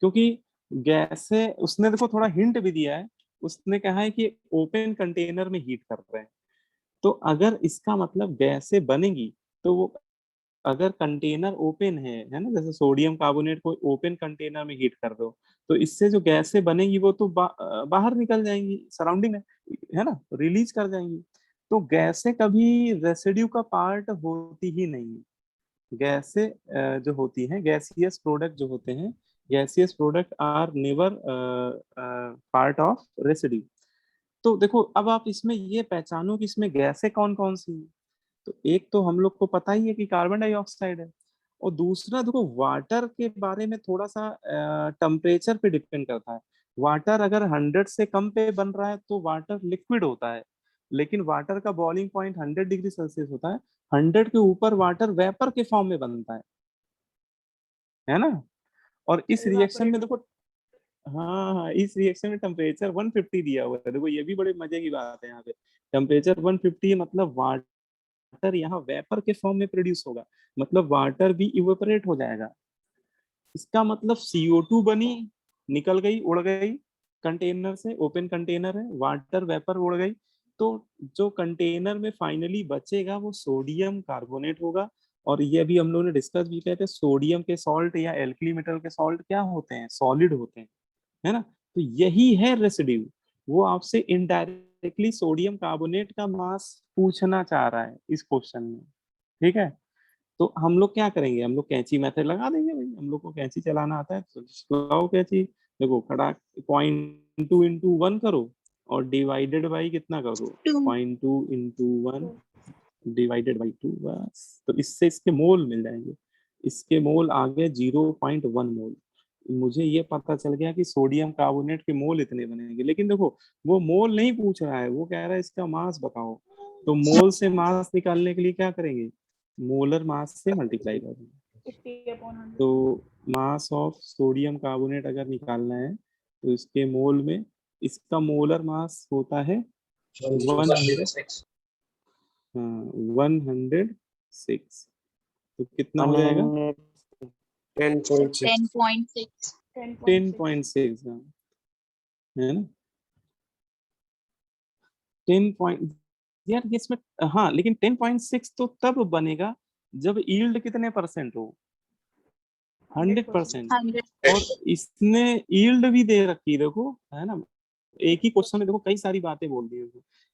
क्योंकि गैसें, उसने देखो थोड़ा हिंट भी दिया है। उसने कहा है कि ओपन कंटेनर में हीट कर रहे हैं, तो अगर इसका मतलब गैसें बनेगी, तो वो अगर कंटेनर ओपन है ना, जैसे सोडियम कार्बोनेट को ओपन कंटेनर में हीट कर दो, तो इससे जो गैसें बनेगी वो तो बाहर निकल जाएंगी सराउंडिंग में, है ना, रिलीज कर जाएंगी। तो गैसें कभी रेसिड्यू का पार्ट होती ही नहीं है। गैसें जो होती हैं, गैसियस प्रोडक्ट जो होते हैं, gaseous product are never part of residue. तो देखो अब आप इसमें ये पहचानो कि इसमें गैसें कौन कौन सी हैं। तो एक तो हम लोग को पता ही है कि कार्बन डाइऑक्साइड है, और दूसरा देखो वाटर के बारे में थोड़ा सा टेम्परेचर पे डिपेंड करता है। वाटर अगर 100 से कम पे बन रहा है तो वाटर लिक्विड होता है, लेकिन वाटर का बॉइलिंग पॉइंट 100 डिग्री सेल्सियस होता है। 100 के ऊपर वाटर वेपर के फॉर्म में बनता है ना। और इस रिएक्शन में देखो, हाँ, इस रिएक्शन में टेम्परेचर 150 दिया हुआ है। देखो ये भी बड़े मजे की बात है। यहाँ पे टेम्परेचर 150 मतलब वाटर यहाँ वेपर के फॉर्म में प्रोड्यूस होगा, मतलब वाटर भी इवेपोरेट हो जाएगा। इसका मतलब CO2 बनी, निकल गई, उड़ गई कंटेनर से, ओपन कंटेनर है, वाटर वेपर उड़ गई, तो जो कंटेनर में फाइनली बचेगा वो सोडियम कार्बोनेट होगा। और ये भी हम लोगों ने डिस्कस भी किया था, सोडियम के सॉल्ट या एल्कली मेटल के सॉल्ट क्या होते हैं? सॉलिड होते हैं, है ना। तो यही है रेसिड्यू। वो आपसे इनडायरेक्टली सोडियम कार्बोनेट का मास पूछना चाह रहा है इस क्वेश्चन में। ठीक है। तो हम लोग क्या करेंगे, हम लोग कैंची मेथड लगा देंगे भाई, हम लोग को कैंची चलाना आता है, तो लगाओ कैंची। देखो खड़ा 0.2 into 1 करो और डिवाइडेड बाई कितना करो, 0.2 into 1 डिवाइडेड बाई 2, बस। तो इससे इसके मोल मिल जाएंगे। इसके मोल आ गए 0.1 मोल। मुझे ये पता चल गया कि सोडियम कार्बोनेट के मोल इतने बनेंगे। लेकिन देखो वो मोल नहीं पूछ रहा है, वो कह रहा है इसका मास बताओ। तो मोल से मास निकालने के लिए क्या करेंगे? मोलर मास से मल्टीप्लाई करेंगे। तो मास ऑफ सोडियम कार्बोनेट अगर निकालना है तो इसके मोल में, इसका मोलर मास होता है 106। तो कितना हो जाएगा? 10.6 10.6 है ना। 10 पॉइंट, यार ये इसमें, हाँ लेकिन 10.6 तो तब बनेगा जब यील्ड कितने परसेंट हो? 100%। 100 और इसने यील्ड भी दे रखी है, देखो, है ना। एक ही क्वेश्चन में देखो कई सारी बातें बोल दी है।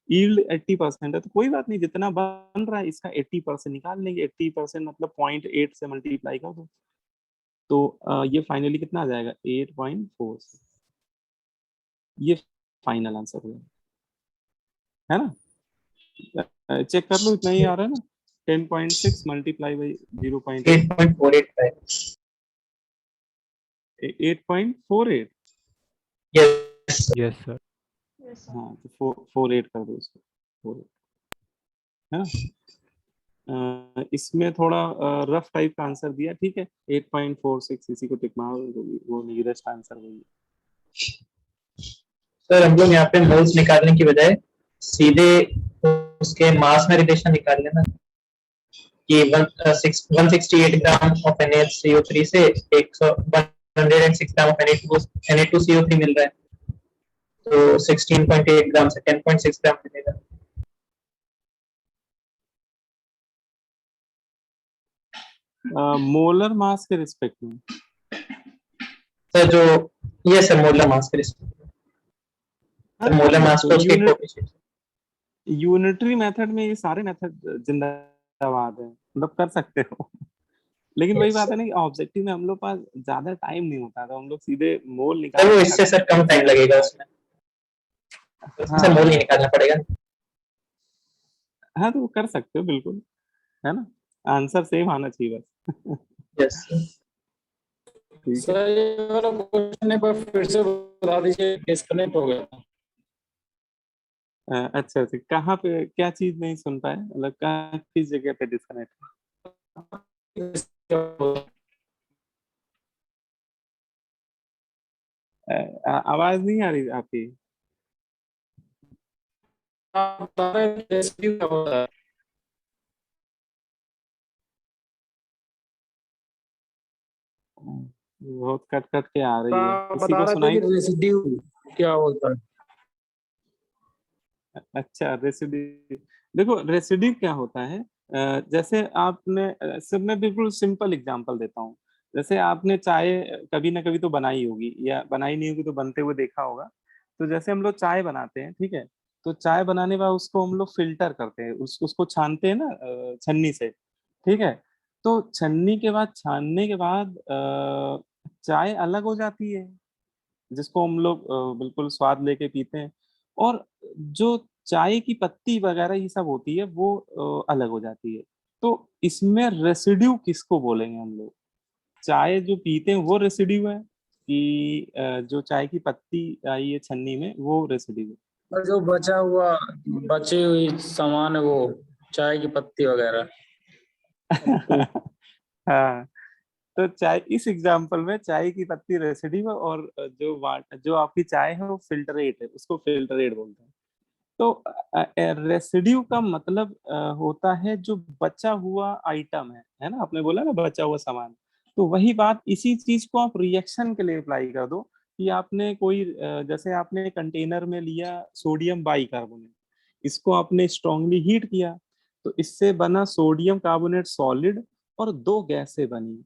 यील्ड 80% है, तो कोई बात नहीं, जितना बन रहा है इसका 80% निकाल लेंगे। 80% मतलब 0.8 से मल्टीप्लाई कर दो, तो ये फाइनली कितना आ जाएगा? 8.4। ये फाइनल आंसर हो जाएगा, है ना। चेक कर लो, इतना ही आ रहा है ना। 10.6 मल्टीप्लाई बाई 0.8, 8.485। 8.48। Yes sir. हाँ तो 48 कर दो इसको, 48, है ना। इसमें थोड़ा रफ टाइप का आंसर दिया, ठीक है। 8.46 इसी को टिक मारो, वो नियरेस्ट आंसर वही है। सर हम लोग यहाँ पे मोल्स निकालने की बजाय सीधे उसके मास में रिलेशन निकाल लेना कि 168 ग्राम ऑफ NaCO3 से 106 ग्राम ऑफ Na2CO3 मिल रहा है, तो 16.8 ग्राम से 10.6 ग्राम मिलेगा। मोलर मास के रिस्पेक्ट में। सर जो ये सर मोलर मास के सर मोलर मास को उसके कोएफिशिएंट यूनिटरी मेथड में ये सारे मेथड जिंदाबाद है, मतलब कर सकते हो। लेकिन वही बात है ना कि ऑब्जेक्टिव में हम लोग पास ज्यादा टाइम नहीं होता, तो हम लोग सीधे मोल निकाल सर वो इससे सर कम टाइम लगेगा उसमें, उससे मोल नहीं निकालना पड़ेगा। हाँ तो वो कर सकते हो बिल्कुल, है ना, आंसर सेम आना चाहिए बस। यस ठीक है। सर ये वाला क्वेश्चन एक बार फिर से बता दीजिए, डिस्कनेक्ट हो गया था। अच्छा अच्छा, कहाँ पे क्या चीज नहीं सुन पाए, मतलब कहाँ किस जगह पे डिस्कनेक्ट? आवाज नहीं आ रही आपकी। आप बता रहे थे रेसिड्यू क्या होता है? बहुत कट कट के आ रही है, आप किसी बता को रहे थे सुनाई? कि रेसिड्यू क्या होता है? अच्छा रेसिड्यू, देखो रेसिड्यू क्या होता है, जैसे आपने सब मैं बिल्कुल सिंपल एग्जांपल देता हूँ। जैसे आपने चाय कभी ना कभी तो बनाई होगी, या बनाई नहीं होगी तो बनते हुए देखा होगा। तो जैसे हम लोग चाय बनाते हैं, ठीक है, तो चाय बनाने के बाद उसको हम लोग फिल्टर करते हैं, उसको छानते हैं ना छन्नी से, ठीक है। तो छन्नी के बाद, छानने के बाद चाय अलग हो जाती है, जिसको हम लोग बिल्कुल स्वाद लेके पीते हैं। और जो चाय की पत्ती वगैरह ये सब होती है वो अलग हो जाती है। तो इसमें रेसिड्यू किसको बोलेंगे हम लोग? चाय जो पीते हैं वो रेसिड्यू है, कि जो चाय की पत्ती आई है छन्नी में वो रेसिड्यू और जो बचा हुआ बची हुई सामान है वो चाय की पत्ती वगैरह। है? हाँ, तो चाय इस एग्जांपल में चाय की पत्ती रेसिड्यू है, और जो आपकी चाय है वो फिल्टरेट है, उसको फिल्टरेट बोलते हैं। तो रेसिड्यू का मतलब होता है जो बचा हुआ आइटम है ना, आपने बोला ना बचा हुआ सामान। तो वही बात, इसी चीज को आप रिएक्शन के लिए अप्लाई कर दो, कि आपने कोई जैसे आपने कंटेनर में लिया सोडियम बाइकार्बोनेट, इसको आपने स्ट्रांगली हीट किया, तो इससे बना सोडियम कार्बोनेट सॉलिड, और दो गैसें बनी।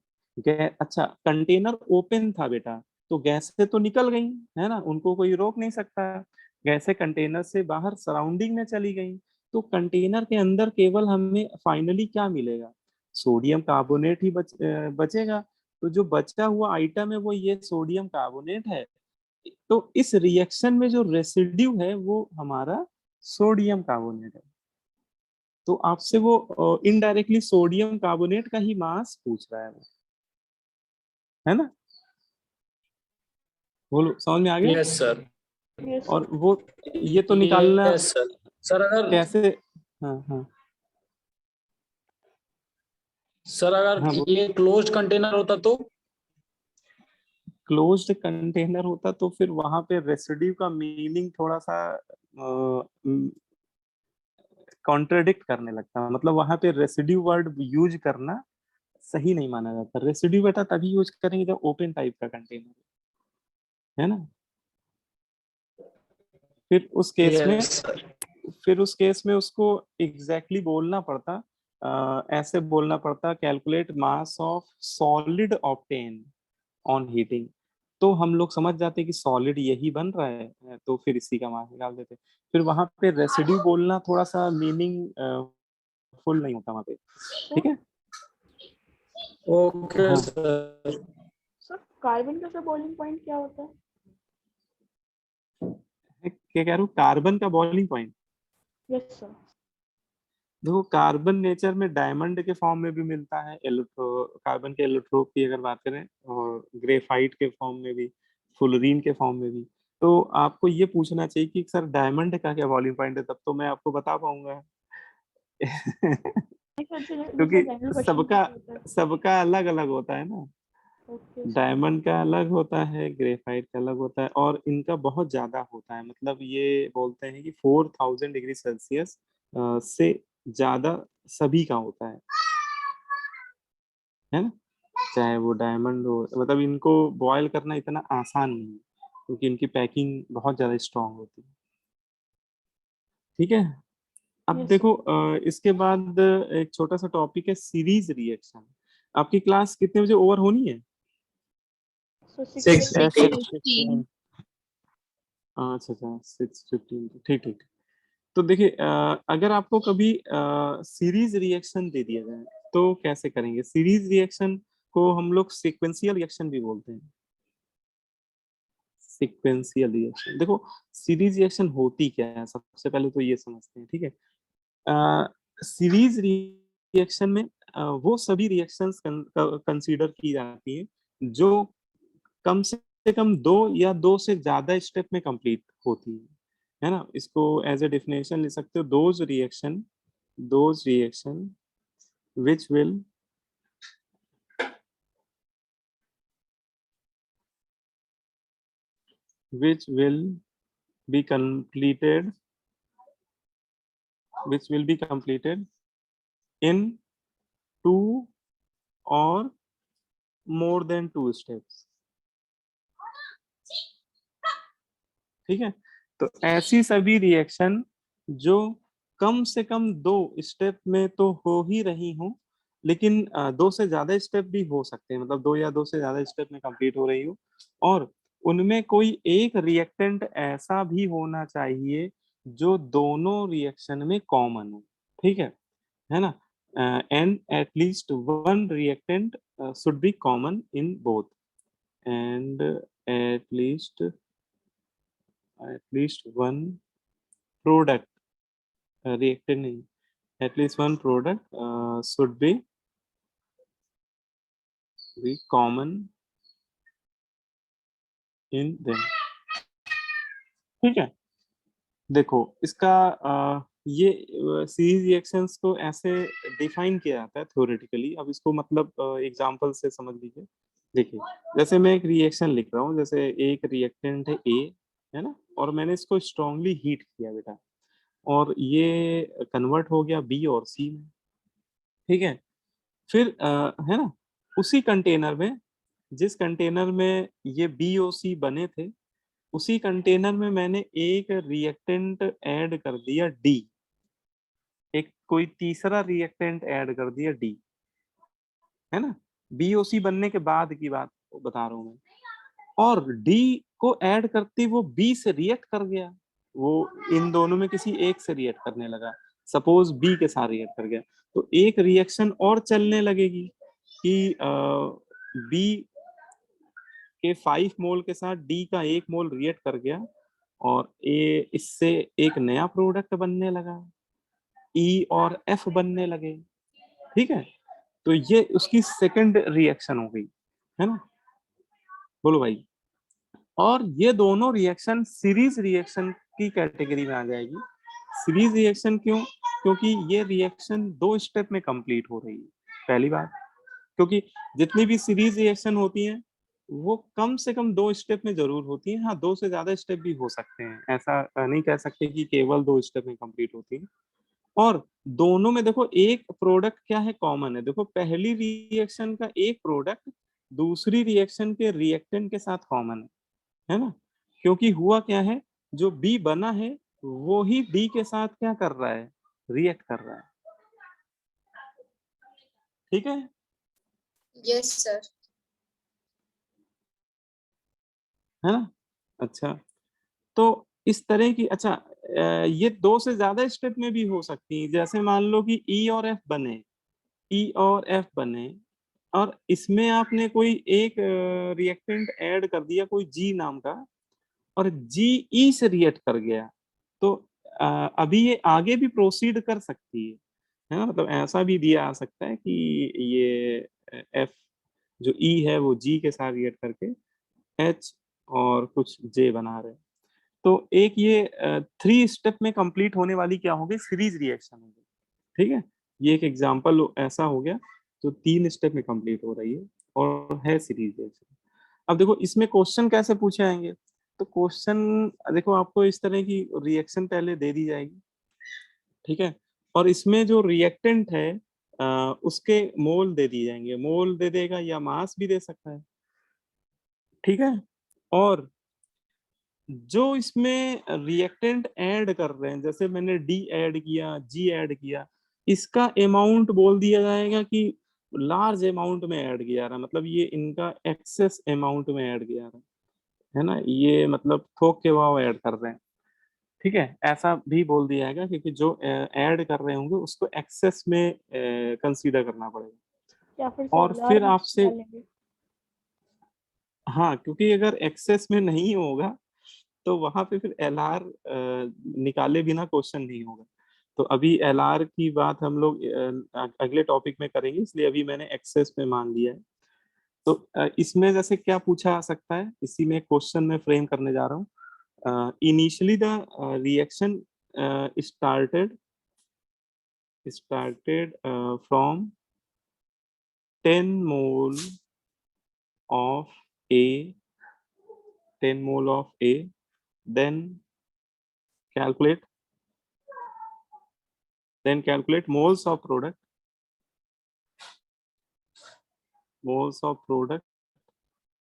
अच्छा, कंटेनर ओपन था बेटा, तो गैसें तो निकल गई, है ना, उनको कोई रोक नहीं सकता। गैसें कंटेनर से बाहर सराउंडिंग में चली गई, तो कंटेनर के अंदर केवल हमें फाइनली क्या मिलेगा? सोडियम कार्बोनेट ही बचेगा। तो जो बचा हुआ आइटम है वो ये सोडियम कार्बोनेट है। तो इस रिएक्शन में जो रेसिड्यू है वो हमारा सोडियम कार्बोनेट है। तो आपसे वो इनडायरेक्टली सोडियम कार्बोनेट का ही मास पूछ रहा है वो, है ना? बोलो, समझ में आ गया? Yes sir. और वो ये तो निकालना यस सर। सर अगर कैसे? हाँ हाँ सर अगर हाँ, ये क्लोज्ड कंटेनर होता तो? क्लोज्ड कंटेनर होता तो फिर वहां पे रेसिड्यू का मीनिंग थोड़ा सा कॉन्ट्रडिक्ट करने लगता है, मतलब वहां पे रेसिड्यू वर्ड यूज करना सही नहीं माना जाता। रेसिड्यू बेटा तभी यूज करेंगे जब ओपन टाइप का कंटेनर है ना। फिर उस केस में, यस सर। फिर उस केस में उसको एग्जैक्टली बोलना पड़ता, ऐसे बोलना पड़ता, calculate mass of solid obtain on heating. तो हम लोग समझ जाते कि सॉलिड यही बन रहा है, तो फिर इसी का मास निकाल देते। फिर वहां पे रेसिड्यू बोलना थोड़ा सा मीनिंग फुल नहीं होता वहां पे, ठीक है। ओके हाँ, सर। सर कार्बन का बॉइलिंग पॉइंट क्या होता है? क्या कह रहा हूँ, कार्बन का बॉइलिंग पॉइंट? Yes sir. देखो कार्बन नेचर में डायमंड के फॉर्म में भी मिलता है, कार्बन के एलोट्रोप की अगर बात करें, और ग्रेफाइट के फॉर्म में भी, फुलरीन के फॉर्म में भी। तो आपको ये पूछना चाहिए कि सर डायमंड का क्या बॉइलिंग पॉइंट है, तब तो मैं आपको बता पाऊंगा। क्योंकि सबका सबका अलग अलग होता है ना, डायमंड का अलग होता है, ग्रेफाइट का अलग होता है, और इनका बहुत ज्यादा होता है। मतलब ये बोलते हैं कि 4000 डिग्री सेल्सियस से ज्यादा सभी का होता है ना। चाहे वो डायमंड हो, मतलब इनको बॉयल करना इतना आसान नहीं है, क्योंकि इनकी पैकिंग बहुत ज्यादा स्ट्रांग होती है, ठीक है। अब देखो इसके बाद एक छोटा सा टॉपिक है सीरीज रिएक्शन। आपकी क्लास कितने बजे ओवर होनी है? 6:15. अच्छा अच्छा 6:15, ठीक ठीक। तो देखिए अगर आपको कभी सीरीज रिएक्शन दे दिया जाए तो कैसे करेंगे? सीरीज रिएक्शन को हम लोग सीक्वेंशियल रिएक्शन भी बोलते हैं। सीक्वेंशियल रिएक्शन, देखो सीरीज रिएक्शन होती क्या है, सबसे पहले तो ये समझते हैं, ठीक है। सीरीज रिएक्शन में वो सभी रिएक्शंस कंसीडर की जाती हैं जो कम से कम 2 या 2 से ज्यादा स्टेप में कंप्लीट होती है ना। इसको एज ए डेफिनेशन ले सकते हो, those reaction which will be completed in 2 or more than 2 steps, ठीक है। तो ऐसी सभी रिएक्शन जो कम से कम 2 स्टेप में तो हो ही रही हो, लेकिन 2 से ज्यादा स्टेप भी हो सकते हैं, मतलब 2 या 2 से ज्यादा स्टेप में कंप्लीट हो रही हो, और उनमें कोई एक रिएक्टेंट ऐसा भी होना चाहिए जो दोनों रिएक्शन में कॉमन हो, ठीक है ना। And at least one reactant should be common in both, and at least one product reactant नहीं, at least one product should be common in them, ठीक है। देखो इसका ये सीरीज रिएक्शंस को ऐसे डिफाइन किया जाता है थ्योरेटिकली। अब इसको मतलब एग्जांपल से समझ लीजिए। देखिए जैसे मैं एक रिएक्शन लिख रहा हूँ, जैसे एक रिएक्टेंट है A, है ना, और मैंने इसको स्ट्रांगली हीट किया बेटा, और ये कन्वर्ट हो गया B और C में, ठीक है। फिर है ना, उसी कंटेनर में, जिस कंटेनर में ये B और C बने थे, उसी कंटेनर में मैंने एक रिएक्टेंट ऐड कर दिया D, एक कोई तीसरा रिएक्टेंट ऐड कर दिया D, है ना। B और C बनने के बाद की बात बता रहा हूँ मैं, और D को ऐड करते वो B से रिएक्ट कर गया, वो इन दोनों में किसी एक से रिएक्ट करने लगा, सपोज B के साथ रिएक्ट कर गया, तो एक रिएक्शन और चलने लगेगी कि B के 5 मोल के साथ D का 1 मोल रिएक्ट कर गया, और इससे एक नया प्रोडक्ट बनने लगा, E और F बनने लगे, ठीक है। तो ये उसकी सेकंड रिएक्शन हो गई, है ना। बोलो भाई। और ये दोनों रिएक्शन सीरीज रिएक्शन की कैटेगरी में आ जाएगी। सीरीज रिएक्शन क्यों? क्योंकि ये रिएक्शन 2 स्टेप में कंप्लीट हो रही है, पहली बात। क्योंकि जितनी भी सीरीज रिएक्शन होती हैं वो कम से कम 2 स्टेप में जरूर होती हैं। हाँ, 2 से ज्यादा स्टेप भी हो सकते हैं, ऐसा नहीं कह सकते कि केवल 2 स्टेप में कंप्लीट होती है। और दोनों में देखो एक प्रोडक्ट क्या है, कॉमन है। देखो पहली रिएक्शन का एक प्रोडक्ट दूसरी रिएक्शन के रिएक्टेंट के साथ कॉमन है ना। क्योंकि हुआ क्या है, जो बी बना है वो ही डी के साथ क्या कर रहा है, रिएक्ट कर रहा है, ठीक है। Yes sir. है ना। अच्छा, तो इस तरह की, अच्छा ये 2 से ज्यादा स्टेप में भी हो सकती है। जैसे मान लो कि ई और एफ बने, ई और एफ बने, और इसमें आपने कोई एक रिएक्टेंट ऐड कर दिया, कोई जी नाम का, और जी ई से रिएक्ट कर गया, तो अभी ये आगे भी प्रोसीड कर सकती है ना। मतलब ऐसा भी दिया आ सकता है कि ये एफ जो ई है वो जी के साथ रिएक्ट करके एच और कुछ जे बना रहे। तो एक ये 3 स्टेप में कंप्लीट होने वाली क्या होगी, सीरीज रिएक्शन होगी, ठीक है। ये एक एग्जांपल ऐसा हो गया जो 3 स्टेप में कंप्लीट हो रही है और है सीरीज रिएक्शन। अब देखो इसमें क्वेश्चन कैसे पूछे जाएंगे, तो क्वेश्चन देखो आपको इस तरह की रिएक्शन पहले दे दी जाएगी, ठीक है, और इसमें जो रिएक्टेंट है उसके मोल दे दिए जाएंगे, मोल दे देगा या मास भी दे सकता है, ठीक है। और जो इसमें रिएक्टेंट ऐड कर रहे हैं, जैसे मैंने डी ऐड किया, जी ऐड किया, इसका अमाउंट बोल दिया जाएगा कि लार्ज अमाउंट में ऐड किया रहा, मतलब ये इनका एक्सेस अमाउंट में ऐड किया रहा है ना, ये मतलब थोक के भाव ऐड कर रहे हैं, ठीक है, ऐसा भी बोल दिया है क्योंकि जो ऐड कर रहे होंगे उसको एक्सेस में कंसीडर करना पड़ेगा। या फिर और सोलर फिर आपसे डालेंगे। हाँ, क्योंकि अगर एक्सेस में नहीं होगा तो वहां पे फिर एलआर निकाले बिना क्वेश्चन नहीं होगा। तो अभी एलआर की बात हम लोग अगले टॉपिक में करेंगे, इसलिए अभी मैंने एक्सेस में मान लिया है। तो इसमें जैसे क्या पूछा जा सकता है, इसी में क्वेश्चन में फ्रेम करने जा रहा हूँ। Initially the reaction started from 10 mole of A, 10 mole of A, then calculate moles of product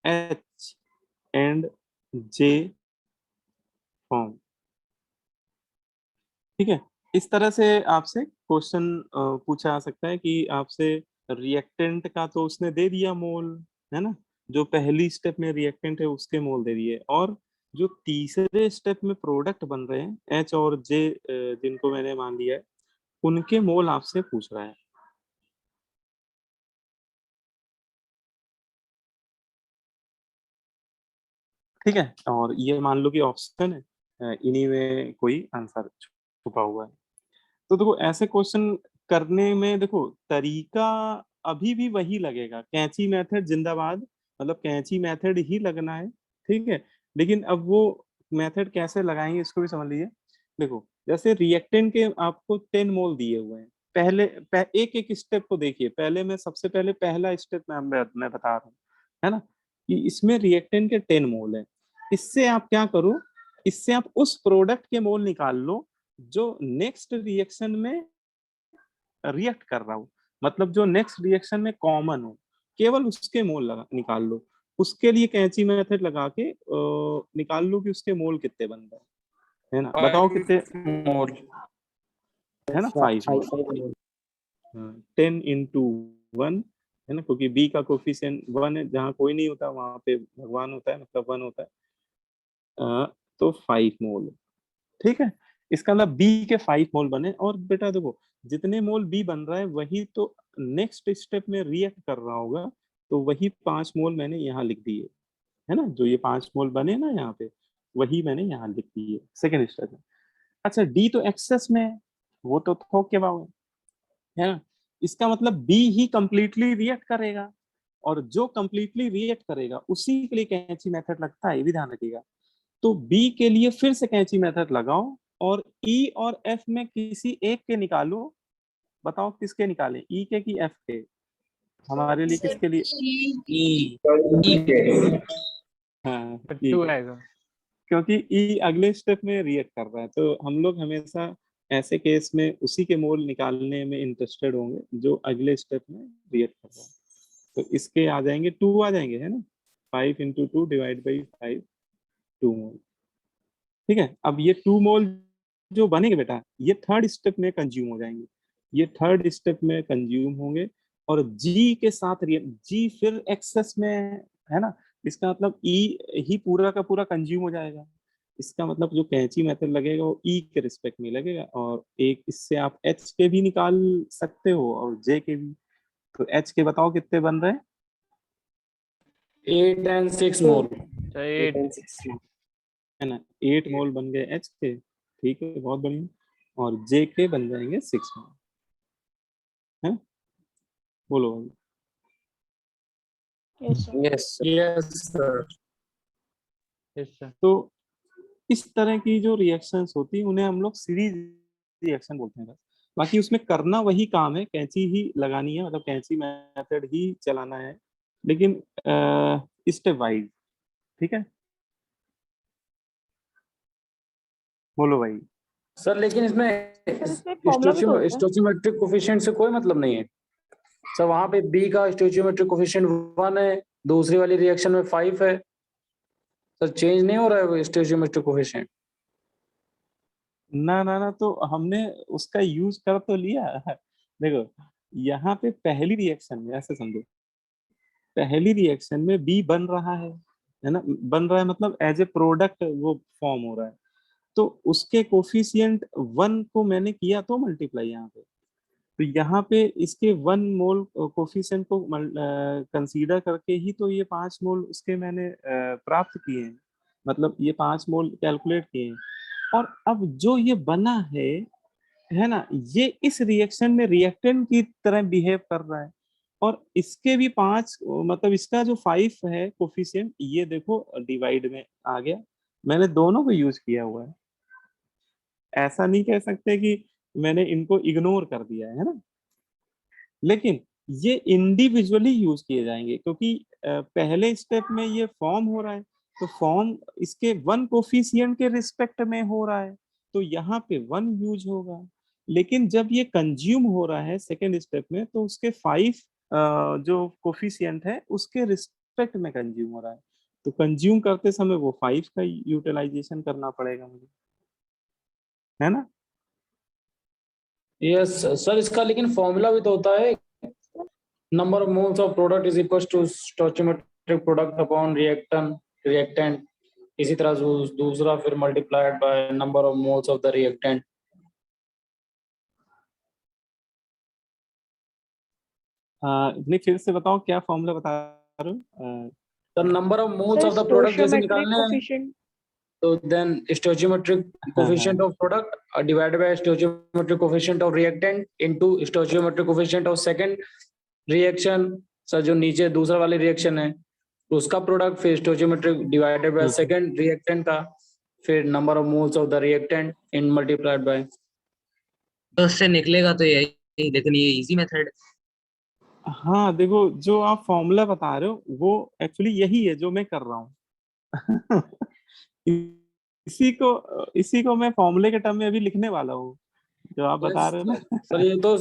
H and J form, ठीक है। इस तरह से आपसे क्वेश्चन पूछा जा सकता है कि आपसे रिएक्टेंट का तो उसने दे दिया मोल, है ना, जो पहली स्टेप में रिएक्टेंट है उसके मोल दे दिए, और जो तीसरे स्टेप में प्रोडक्ट बन रहे हैं एच और जे जिनको मैंने मान लिया है उनके मोल आपसे पूछ रहा है। ठीक है, और ये मान लो कि ऑप्शन है, इन्हीं में कोई आंसर छुपा हुआ है। तो देखो ऐसे क्वेश्चन करने में देखो तरीका अभी भी वही लगेगा, कैंची मेथड जिंदाबाद, मतलब कैंची मेथड ही लगना है, ठीक है। लेकिन अब वो मेथड कैसे लगाएंगे इसको भी समझ लीजिए। देखो जैसे रिएक्टेंट के आपको 10 मोल दिए हुए हैं, पहले एक एक स्टेप को देखिए, पहले मैं सबसे पहले पहला स्टेप मैं बता रहा हूँ, है ना, कि इसमें रिएक्टेंट के 10 मोल है। इससे आप क्या करो, इससे आप उस प्रोडक्ट के मोल निकाल लो जो नेक्स्ट रिएक्शन में रिएक्ट कर रहा हो, मतलब जो नेक्स्ट रिएक्शन में कॉमन हो, केवल उसके मोल निकाल लो। उसके लिए कैंची मेथड लगा के निकाल लो कि उसके मोल कितने बन रहे हैं, है ना, बताओ कितने मोल है ना, 5 मोल। 10 into 1 है ना, क्योंकि बी का कोफिशिएंट 1 है, जहाँ कोई नहीं होता वहां पे भगवान होता है, मतलब 1 होता है, तो 5 मोल, ठीक है। इसका मतलब बी के 5 मोल बने, और बेटा देखो जितने मोल बी बन रहा है वही तो नेक्स्ट स्टेप में रिएक्ट कर रहा होगा, तो वही 5 मोल मैंने यहाँ लिख दिए, है ना, जो ये 5 मोल बने ना यहाँ पे, वही मैंने यहाँ लिख दिए सेकेंड स्टेप में। अच्छा डी तो एक्सेस में है, वो तो थोक के भाव है ना, इसका मतलब बी ही कंप्लीटली रिएक्ट करेगा, और जो कंप्लीटली रिएक्ट करेगा उसी के लिए कैंची मेथड लगता है, ये भी ध्यान रखिएगा। तो बी के लिए फिर से कैंची मेथड लगाओ, और ई और एफ में किसी एक के निकालो, बताओ किसके निकालें, ई के कि एफ के, हमारे लिए किसके लिए, हाँ ई टू के, आएगा। क्योंकि ई अगले स्टेप में रिएक्ट कर रहा है, तो हम लोग हमेशा ऐसे केस में उसी के मोल निकालने में इंटरेस्टेड होंगे जो अगले स्टेप में रिएक्ट कर रहा है। तो इसके आ जाएंगे 2 आ जाएंगे, है ना, 5 into 2 डिवाइड बाई 5, 2 मोल, ठीक है। अब ये 2 मोल जो बनेंगे बेटा, ये थर्ड स्टेप में कंज्यूम हो जाएंगे, ये थर्ड स्टेप में कंज्यूम होंगे, और जी के साथ जी फिर एक्सेस में है ना, इसका मतलब ई ही पूरा का पूरा कंज्यूम हो जाएगा। इसका मतलब जो कैंची मेथड लगेगा वो ई के रिस्पेक्ट में लगेगा, और एक इससे आप एच के भी निकाल सकते हो और जे के भी। तो एच के बताओ कितने बन रहे हैं, 8 and 6 मोल। 8 है ना, 8 मोल बन गए एच के, ठीक है, बहुत बढ़िया, और जे के बन जाएंगे 6 मोल, है, बोलो भाई। Yes sir. तो इस तरह की जो रिएक्शंस होती है उन्हें हम लोग सीरीज रिएक्शन बोलते हैं बस, बाकी उसमें करना वही काम है, कैंची ही लगानी है, मतलब कैंची मेथड ही चलाना है, लेकिन स्टेप वाइज, ठीक है, बोलो भाई। सर लेकिन इसमें इसमें फॉर्मूला भी तो होता है। स्टोचियोमेट्रिक कोफिशिएंट से कोई मतलब नहीं है सर, वहां पे बी का स्टोचियोमेट्रिक कोफिशिएंट 1 है, दूसरी वाली रिएक्शन में 5 है सर, चेंज नहीं हो रहा है वो स्टोचियोमेट्रिक कोफिशिएंट। ना ना ना, तो हमने उसका यूज कर तो लिया देखो यहाँ पे पहली रिएक्शन में ऐसे समझो, पहली रिएक्शन में बी बन रहा है ना, बन रहा है मतलब एज ए प्रोडक्ट वो फॉर्म हो रहा है, तो उसके कोफिशिएंट 1 को मैंने किया तो मल्टीप्लाई यहाँ पे, तो यहाँ पे इसके 1 मोल कोफिशिएंट को कंसीडर करके ही तो ये 5 मोल उसके मैंने प्राप्त किए हैं, मतलब ये 5 मोल कैलकुलेट किए हैं। और अब जो ये बना है ना, ये इस रिएक्शन में रिएक्टेंट की तरह बिहेव कर रहा है, और इसके भी 5 मतलब इसका जो 5 है कोफिशिएंट, ये देखो डिवाइड में आ गया, मैंने दोनों को यूज किया हुआ है। ऐसा नहीं कह सकते कि मैंने इनको इग्नोर कर दिया है ना, लेकिन ये इंडिविजुअली यूज किए जाएंगे, क्योंकि पहले स्टेप में ये फॉर्म हो रहा है, तो फॉर्म इसके 1 कोफिशिएंट के रिस्पेक्ट में हो रहा है, तो यहाँ पे 1 यूज होगा। लेकिन जब ये कंज्यूम हो रहा है सेकेंड स्टेप में, तो उसके 5 जो कोफिशिएंट है उसके रिस्पेक्ट में कंज्यूम हो रहा है, तो कंज्यूम करते समय वो 5 का यूटिलाइजेशन करना पड़ेगा मुझे, है ना। यस सर, इसका लेकिन फॉर्मूला भी तो होता है, number of moles of product is equal to stoichiometric product upon reactant, इसी तरह दूसरा फिर multiplied by number of moles of the reactant. नहीं, फिर से बताओ क्या फॉर्मूला बता रहे हो। The number of moles of the product जैसे निकालने हैं, तो then stoichiometric coefficient of product divided by stoichiometric coefficient of reactant into stoichiometric coefficient of second reaction. Sir जो नीचे दूसरा वाली रिएक्शन है उसका प्रोडक्ट, फिर स्टोइचियोमेट्रिक डिवाइडेड बाय सेकंड रिएक्टेंट का, फिर number of moles of the reactant in multiplied by. तो उससे निकलेगा तो यही, लेकिन ये इजी मेथड। हाँ देखो, जो आप फॉर्मूला बता रहे हो वो एक्चुअली यही है जो मैं कर रहा हूँ। इसी को मैं फॉर्मूले के टर्म में अभी लिखने वाला हूँ, जो आप बता रहे हो ना। सर ये तो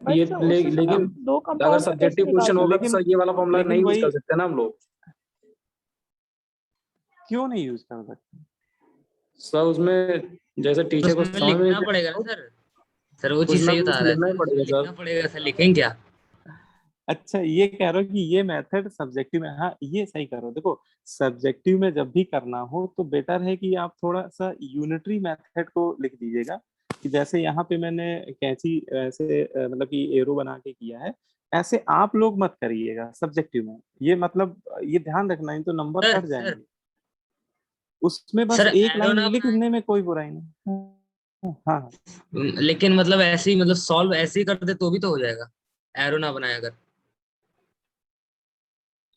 ये लेकिन अगर सब्जेक्टिव क्वेश्चन होगा तो सर ये वाला फॉर्मूला नहीं यूज कर सकते ना हम लोग। क्यों नहीं यूज कर सकते सर? उसमें जैसे टीचर को समझ में लिखना पड़ेगा ना सर। सर वो चीज सही बता रहा है, लिखना पड़ेगा सर, लिखेंगे क्या? अच्छा ये कह रहे हो कि ये मेथड सब्जेक्टिव में, हाँ ये सही कर रहे हो। देखो सब्जेक्टिव में जब भी करना हो तो बेटर है कि आप थोड़ा सा यूनिटरी मेथड को लिख दीजिएगा, कि जैसे यहाँ पे मैंने कैंची ऐसे मतलब कि एरो बना के किया है, ऐसे आप लोग मत करिएगा सब्जेक्टिव में। ये मतलब ये ध्यान रखना, नहीं तो नंबर कट जाएंगे। उसमें बस एक लाइन लिखने में कोई बुराई नहीं। हाँ लेकिन मतलब ऐसे ही, मतलब सॉल्व ऐसे ही कर दे तो भी तो हो जाएगा, एरो ना बनाए अगर।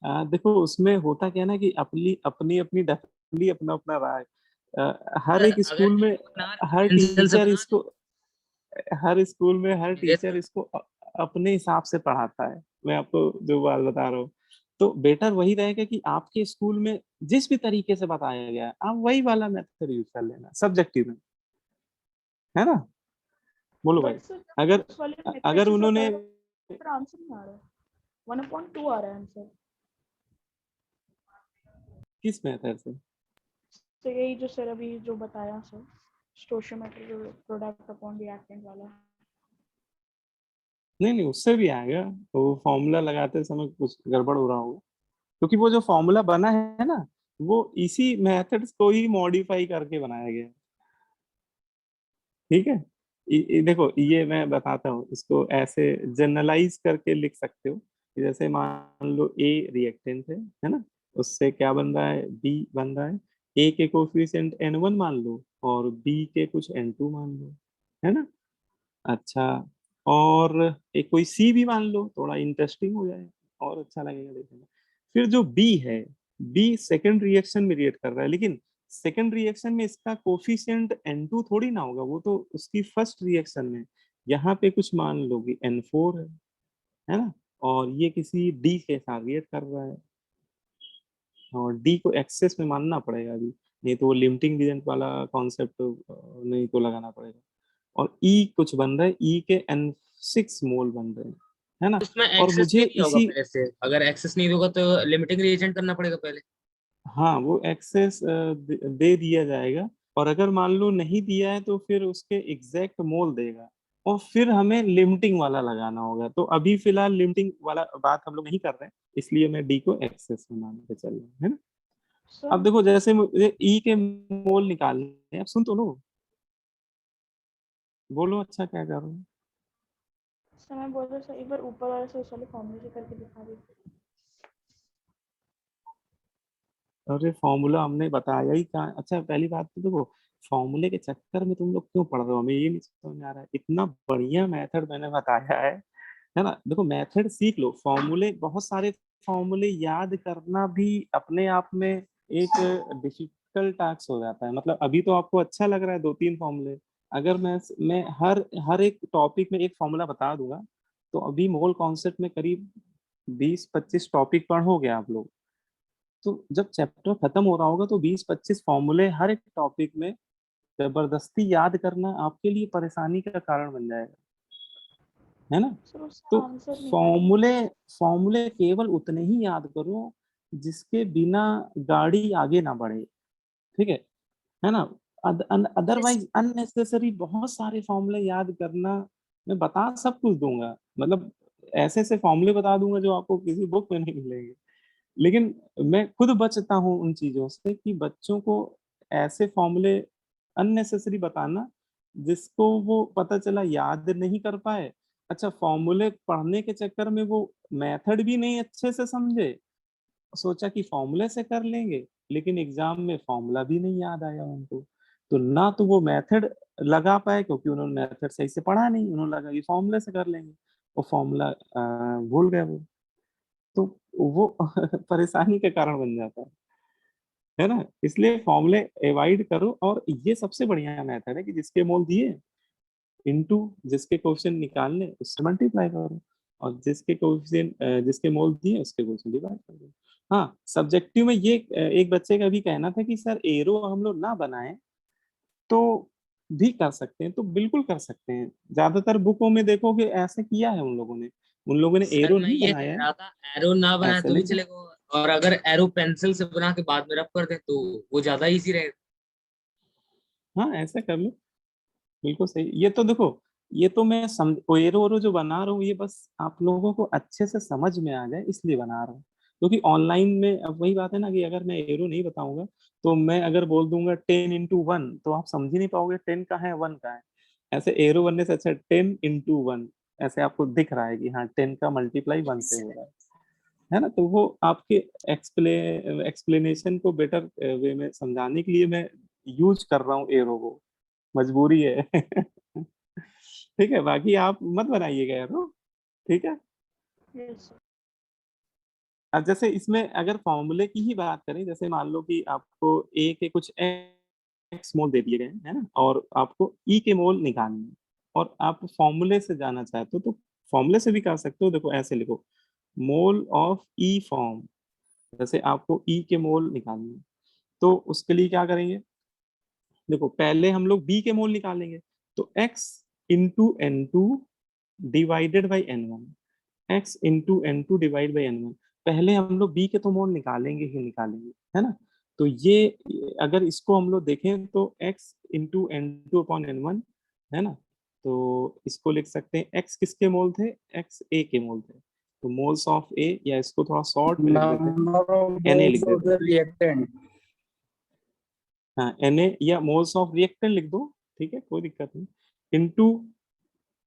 देखो उसमें होता क्या ना कि अपनी अपनी डेफिनेटली अपना अपना राय, हर एक स्कूल में हर टीचर इसको अपने हिसाब से पढ़ाता है। मैं आपको जो बात बता रहा हूँ, तो बेटर वही रहेगा कि आपके स्कूल में जिस भी तरीके से बताया गया है आप वही वाला मेथड यूज कर लेना सब्जेक्टिव में, है ना। बोलो भाई, अगर उन्होंने आंसर नहीं आ रहा है, 1/2 आ रहा है आंसर। किस मेथड से? तो यही जो सर अभी जो बताया सर, स्टोइचियोमेट्रिक प्रोडक्ट अपॉन रिएक्टेंट वाला। नहीं उससे भी आएगा, तो फॉर्मूला लगाते समय कुछ गड़बड़ हो रहा होगा, क्योंकि वो जो फॉर्मूला बना है ना वो इसी मेथड्स को ही मॉडिफाई करके बनाया गया है। ठीक है, देखो ये मैं बताता हूँ, इसको ऐसे जनरलाइज करके लिख सकते हो। जैसे मान लो ए रिएक्टेंट है ना, उससे क्या बन रहा है, बी बन रहा है। ए के कोफिशिएंट n1 मान लो और बी के कुछ n2 मान लो, है ना। अच्छा, और एक कोई सी भी मान लो, थोड़ा इंटरेस्टिंग हो जाए और अच्छा लगेगा देखने में। फिर जो बी है, बी सेकंड रिएक्शन में रिएक्ट कर रहा है, लेकिन सेकंड रिएक्शन में इसका कोफिशिएंट n2 थोड़ी ना होगा, वो तो उसकी फर्स्ट रिएक्शन में। यहाँ पे कुछ मान लो कि n4 है ना, और ये किसी डी के साथ रिएक्ट कर रहा है, और डी को एक्सेस में मानना पड़ेगा अभी, नहीं तो वो लिमिटिंग एजेंट वाला कॉन्सेप्ट नहीं तो लगाना पड़ेगा। और ई कुछ बन रहा है, ई के n6 मोल बन रहे हैं, है ना। और मुझे इसी से अगर एक्सेस नहीं होगा तो लिमिटिंग रिएजेंट करना पड़ेगा पहले। हाँ वो एक्सेस दे दिया जाएगा, और अगर मान लो नहीं दिया है तो फिर उसके एग्जैक्ट मोल देगा। और फिर हमें लिमिटिंग वाला लगाना होगा। तो अभी फिलहाल लिमिटिंग वाला बात हम लोग नहीं कर रहे हैं, इसलिए मैं डी को एक्सेस में मान के चल रहा हूँ, है ना। अब सर देखो जैसे मुझे ई के मोल निकालने हैं, अब सुन तो लो, बोलो अच्छा क्या कर रहे हो। सर मैं बोल रहा सर एक बार ऊपर वाले से उस वाले फॉर्मूले से करके दिखा दीजिए। अरे फॉर्मूला हमने बताया ही कहाँ। अच्छा पहली बात तो देखो, फॉर्मूले के चक्कर में तुम लोग क्यों पढ़ रहे हो, हमें ये नहीं समझ में आ रहा है। इतना बढ़िया मेथड मैंने बताया है ना। देखो मेथड सीख लो, फॉर्मूले बहुत सारे फॉर्मूले याद करना भी अपने आप में एक डिफिकल्ट टास्क हो जाता है। मतलब अभी तो आपको अच्छा लग रहा है 2-3 फॉर्मूले, अगर मैं हर हर एक टॉपिक में एक फॉर्मूला बता दूंगा तो अभी मोल कॉन्सेप्ट में करीब 20-25 टॉपिक पढ़ोगे आप लोग। तो जब चैप्टर खत्म हो रहा होगा तो 20-25 फॉर्मूले हर एक टॉपिक में जबरदस्ती याद करना आपके लिए परेशानी का कारण बन जाएगा, है ना। सर उसका तो आंसर निकालना फॉर्मूले फॉर्मूले केवल उतने ही याद करो जिसके बिना गाड़ी आगे ना बढ़े, ठीक है ना। अदरवाइज अननेसेसरी बहुत सारे फॉर्मूले याद करना, मैं बता सब कुछ दूंगा, मतलब ऐसे ऐसे फॉर्मूले बता दूंगा जो आपको किसी बुक में नहीं मिलेंगे, लेकिन मैं खुद बचता हूँ उन चीजों से कि बच्चों को ऐसे फॉर्मूले अननेसेसरी बताना जिसको वो पता चला याद नहीं कर पाए। अच्छा फॉर्मूले पढ़ने के चक्कर में वो मेथड भी नहीं अच्छे से समझे, सोचा कि फॉर्मूले से कर लेंगे, लेकिन एग्जाम में फॉर्मूला भी नहीं याद आया उनको। तो ना तो वो मेथड लगा पाए क्योंकि उन्होंने मेथड सही से पढ़ा नहीं, उन्होंने लगा कि फॉर्मूले से कर लेंगे, वो फॉर्मूला भूल गए वो। तो वो परेशानी का कारण बन जाता है ना। इसलिए फॉर्मूले अवॉइड करो, और ये सबसे बढ़िया मेथड है कि जिसके मोल दिए इनटू जिसके कोएफिशिएंट निकालने उससे मल्टीप्लाई करो, और जिसके कोएफिशिएंट जिसके मोल दिए उसके कोएफिशिएंट डिवाइड कर दो। हाँ सब्जेक्टिव में ये एक बच्चे का भी कहना था कि सर एरो हम लोग ना बनाएं तो भी कर सकते हैं, तो बिल्कुल कर सकते हैं। ज्यादातर बुकों में देखोगे ऐसे किया है उन लोगों ने सर एरो मैं नहीं ये बनाया कह है, रहा था एरो ना बनाए ऐसे तो भी लिख दो। चलेगा, और अगर एरो पेंसिल से बना के बाद में रफ कर दे तो वो ज्यादा इजी रहेगा। हाँ ऐसे कर लो, बिल्कुल सही। ये तो देखो, ये तो मैं एरो ओरो जो बना रहा हूँ ये बस आप लोगों को अच्छे से समझ में आ जाए इसलिए बना रहा हूँ। क्योंकि ऑनलाइन में अब वही बात है ना कि अगर मैं एरो नहीं बताऊंगा तो मैं अगर बोल दूंगा 10 into 1 तो आप समझ ही नहीं पाओगे 10 का है 1 का है। ऐसे एरो बनने से अच्छा 10 into 1 ऐसे आपको दिख रहा है कि हाँ 10 का मल्टीप्लाई 1 से हो रहा है ना। तो वो आपके एक्सप्लेनेशन को बेटर वे में समझाने के लिए मैं यूज कर रहा हूँ एरो को, मजबूरी है। ठीक है, बाकी आप मत बनाइएगा यार वो, ठीक है। Yes sir. अब जैसे इसमें अगर फॉर्मूले की ही बात करें, जैसे मान लो कि आपको ए के कुछ एक्स मोल दे दिए गए हैं, है ना, और आपको ई के मोल निकालने हैं, और आप फॉर्मूले से जाना चाहते हो तो फॉर्मूले से भी कर सकते हो। देखो ऐसे लिखो, मोल ऑफ ई फॉर्म, जैसे आपको ई के मोल निकालने हैं, तो उसके लिए क्या करेंगे, देखो पहले हम लोग बी के मोल निकालेंगे, तो x into n two divided by n one, x into n two divide by n one. पहले हम लोग बी के तो मोल निकालेंगे ही निकालेंगे, है ना। तो ये अगर इसको हम लोग देखें तो x into n two upon n one, है ना। तो इसको लिख सकते हैं x किसके मोल थे, x ए के मोल थे, तो मोल्स ऑफ ए, या इसको थोड़ा शॉर्ट में लिख देते हैं, नंबर ऑफ Na लिख मोल्स ऑफ देते हैं। The reactant. हाँ Na या मोल्स ऑफ रिएक्टेंट लिख दो, ठीक है कोई दिक्कत नहीं। इनटू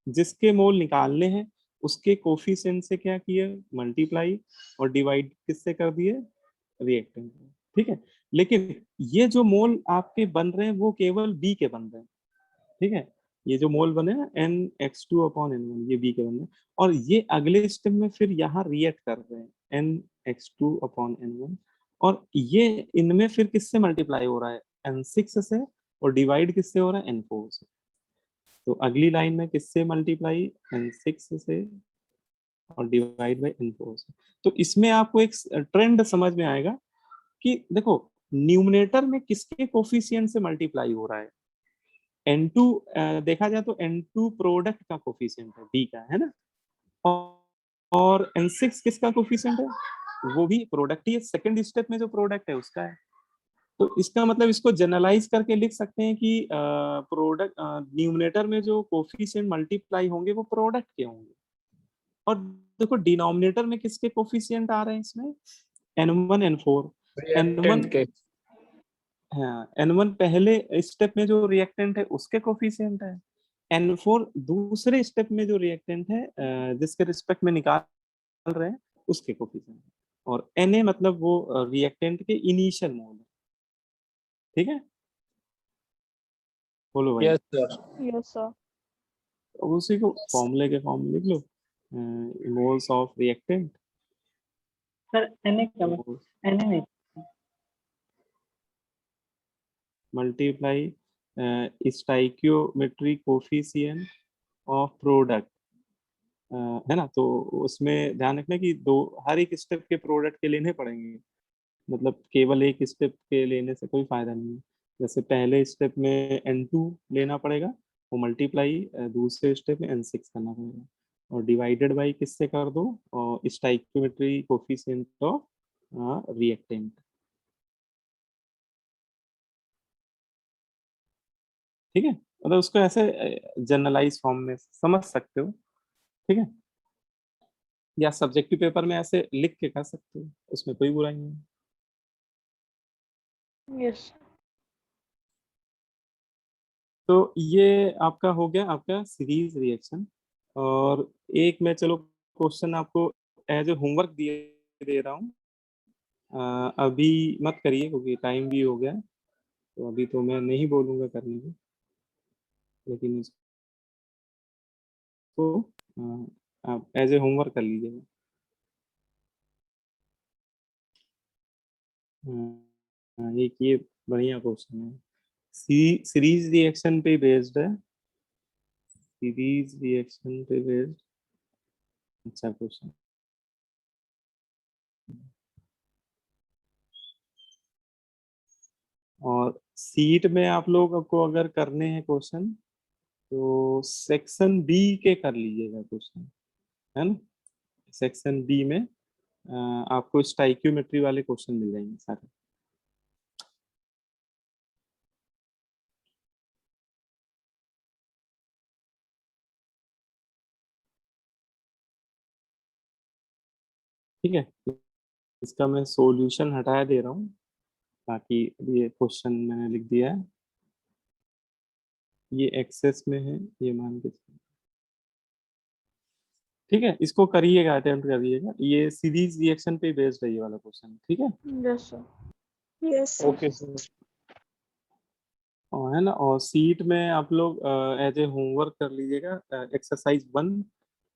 जिसके मोल निकालने हैं उसके कोफिशिएंट से क्या किया, मल्टीप्लाई, और डिवाइड किससे कर दिए, रिएक्टेंट, ठीक है। लेकिन ये जो मोल आपके बन रहे हैं वो केवल बी के बन रहे हैं, ठीक है। ये जो मोल बने ना n(x2)(n1), ये बी के बन रहे हैं, और ये अगले स्टेप में फिर यहाँ रिएक्ट कर रहे हैं n(x2)(n1), और ये इनमें फिर किससे मल्टीप्लाई हो रहा है, n6 से, और डिवाइड किससे हो रहा है, n4 से। तो अगली लाइन में किससे मल्टीप्लाई, n6 से, और डिवाइड बाई n4 से। तो इसमें आपको एक ट्रेंड समझ में आएगा कि देखो न्यूमरेटर में किसके कोफिशिएंट से मल्टीप्लाई हो रहा है, n2 देखा जाए तो n2 प्रोडक्ट का कोफिशिएंट है बी का, है ना, और n6 किसका कोफिशिएंट है, वो भी प्रोडक्ट ही है, सेकंड स्टेप में जो प्रोडक्ट है उसका है। तो इसका मतलब इसको जनरलाइज करके लिख सकते हैं कि प्रोडक्ट न्यूमरेटर में जो कोफिशिएंट मल्टीप्लाई होंगे वो प्रोडक्ट के होंगे, और देखो डिनोमिनेटर में किसके कोफिशिएंट आ रहे हैं इसमें, n1 n4 n1, रिएक्टेंट के। हाँ n1 पहले स्टेप में जो रिएक्टेंट है उसके कोफिशिएंट है, n4 दूसरे स्टेप में जो रिएक्टेंट है जिसके रिस्पेक्ट में निकाल रहे हैं उसके कोफिशिएंट है, और Na मतलब वो रिएक्टेंट के इनिशियल मोल है। ठीक है, बोलो भाई। Yes sir. Yes sir. अब उसी को फॉर्मूले के फॉर्म लिख लो, moles of reactant sir n नहीं multiply stoichiometry coefficient of product, है ना। तो उसमें ध्यान रखना कि दो हर एक स्टेप के प्रोडक्ट के लेने पड़ेंगे, मतलब केवल एक स्टेप के लेने से कोई फायदा नहीं है। जैसे पहले स्टेप में n2 लेना पड़ेगा, वो मल्टीप्लाई दूसरे स्टेप में n6 करना पड़ेगा, और डिवाइडेड बाई किससे कर दो, और स्टाइकियोमेट्री कोफिशिएंट ऑफ रिएक्टेंट। ठीक है, मतलब उसको ऐसे जनरलाइज फॉर्म में समझ सकते हो। ठीक है, या सब्जेक्टिव पेपर में ऐसे लिख के कर सकते हो, उसमें कोई बुराई नहीं है। यस। तो ये आपका हो गया आपका सीरीज रिएक्शन, और एक मैं चलो क्वेश्चन आपको एज ए होमवर्क दिए दे रहा हूँ, अभी मत करिए क्योंकि टाइम भी हो गया, तो अभी तो मैं नहीं बोलूँगा करने को, लेकिन इसको आप एज ए होमवर्क कर लीजिएगा। एक ये बढ़िया क्वेश्चन है, सीरीज रिएक्शन पे बेस्ड है, सीरीज रिएक्शन पे बेस्ड अच्छा क्वेश्चन। और सीट में आप लोग को अगर करने हैं क्वेश्चन तो सेक्शन बी के कर लीजिएगा क्वेश्चन, है ना। सेक्शन बी में आपको स्टाइक्योमेट्री वाले क्वेश्चन मिल जाएंगे सारे। ठीक है, इसका मैं सॉल्यूशन हटा दे रहा हूँ, बाकी ये क्वेश्चन मैंने लिख दिया है, ये एक्सेस में है, ये मान के चलिए। ठीक है, इसको करिएगा, अटेम्प्ट करिएगा, ये सीरीज रिएक्शन पे बेस्ड है ये वाला क्वेश्चन। ठीक है, yes sir. Yes okay sir, और है ना, और सीट में आप लोग एज ए होमवर्क कर लीजिएगा, एक्सरसाइज 1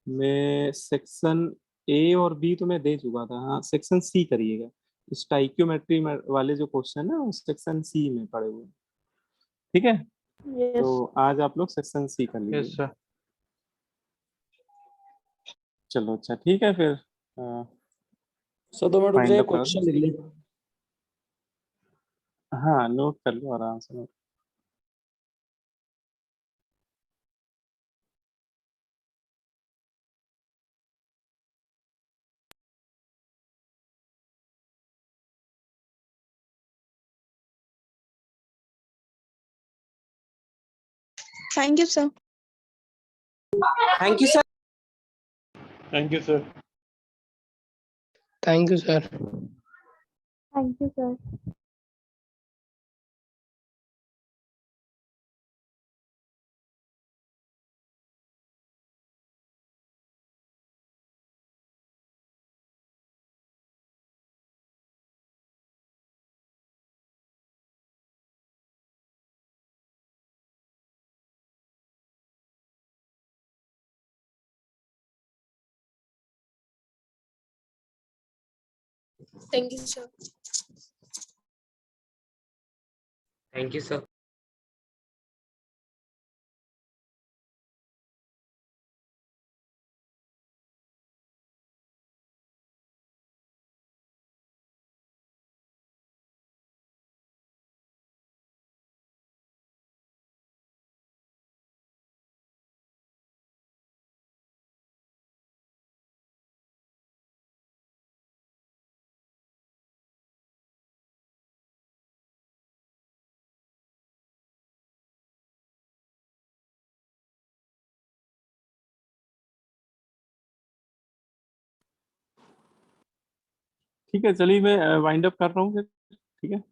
में सेक्शन ए और बी तो मैं दे चुका था, हाँ सेक्शन सी करिएगा, स्टाइक्योमेट्री वाले जो क्वेश्चन है वो सेक्शन सी में पड़े हुए हैं। ठीक है, यस। तो आज आप लोग सेक्शन सी कर यस लीजिए। सर। चलो अच्छा ठीक है, फिर सर 2 मिनट रुक फाइंड जाइए, द क्वेश्चन लिख ली। हाँ नोट कर लो आराम से। Thank you sir. Thank you sir. Thank you sir. Thank you sir. Thank you sir. Thank you sir. Thank you sir. ठीक है, चलिए मैं वाइंड अप कर रहा हूँ फिर, ठीक है।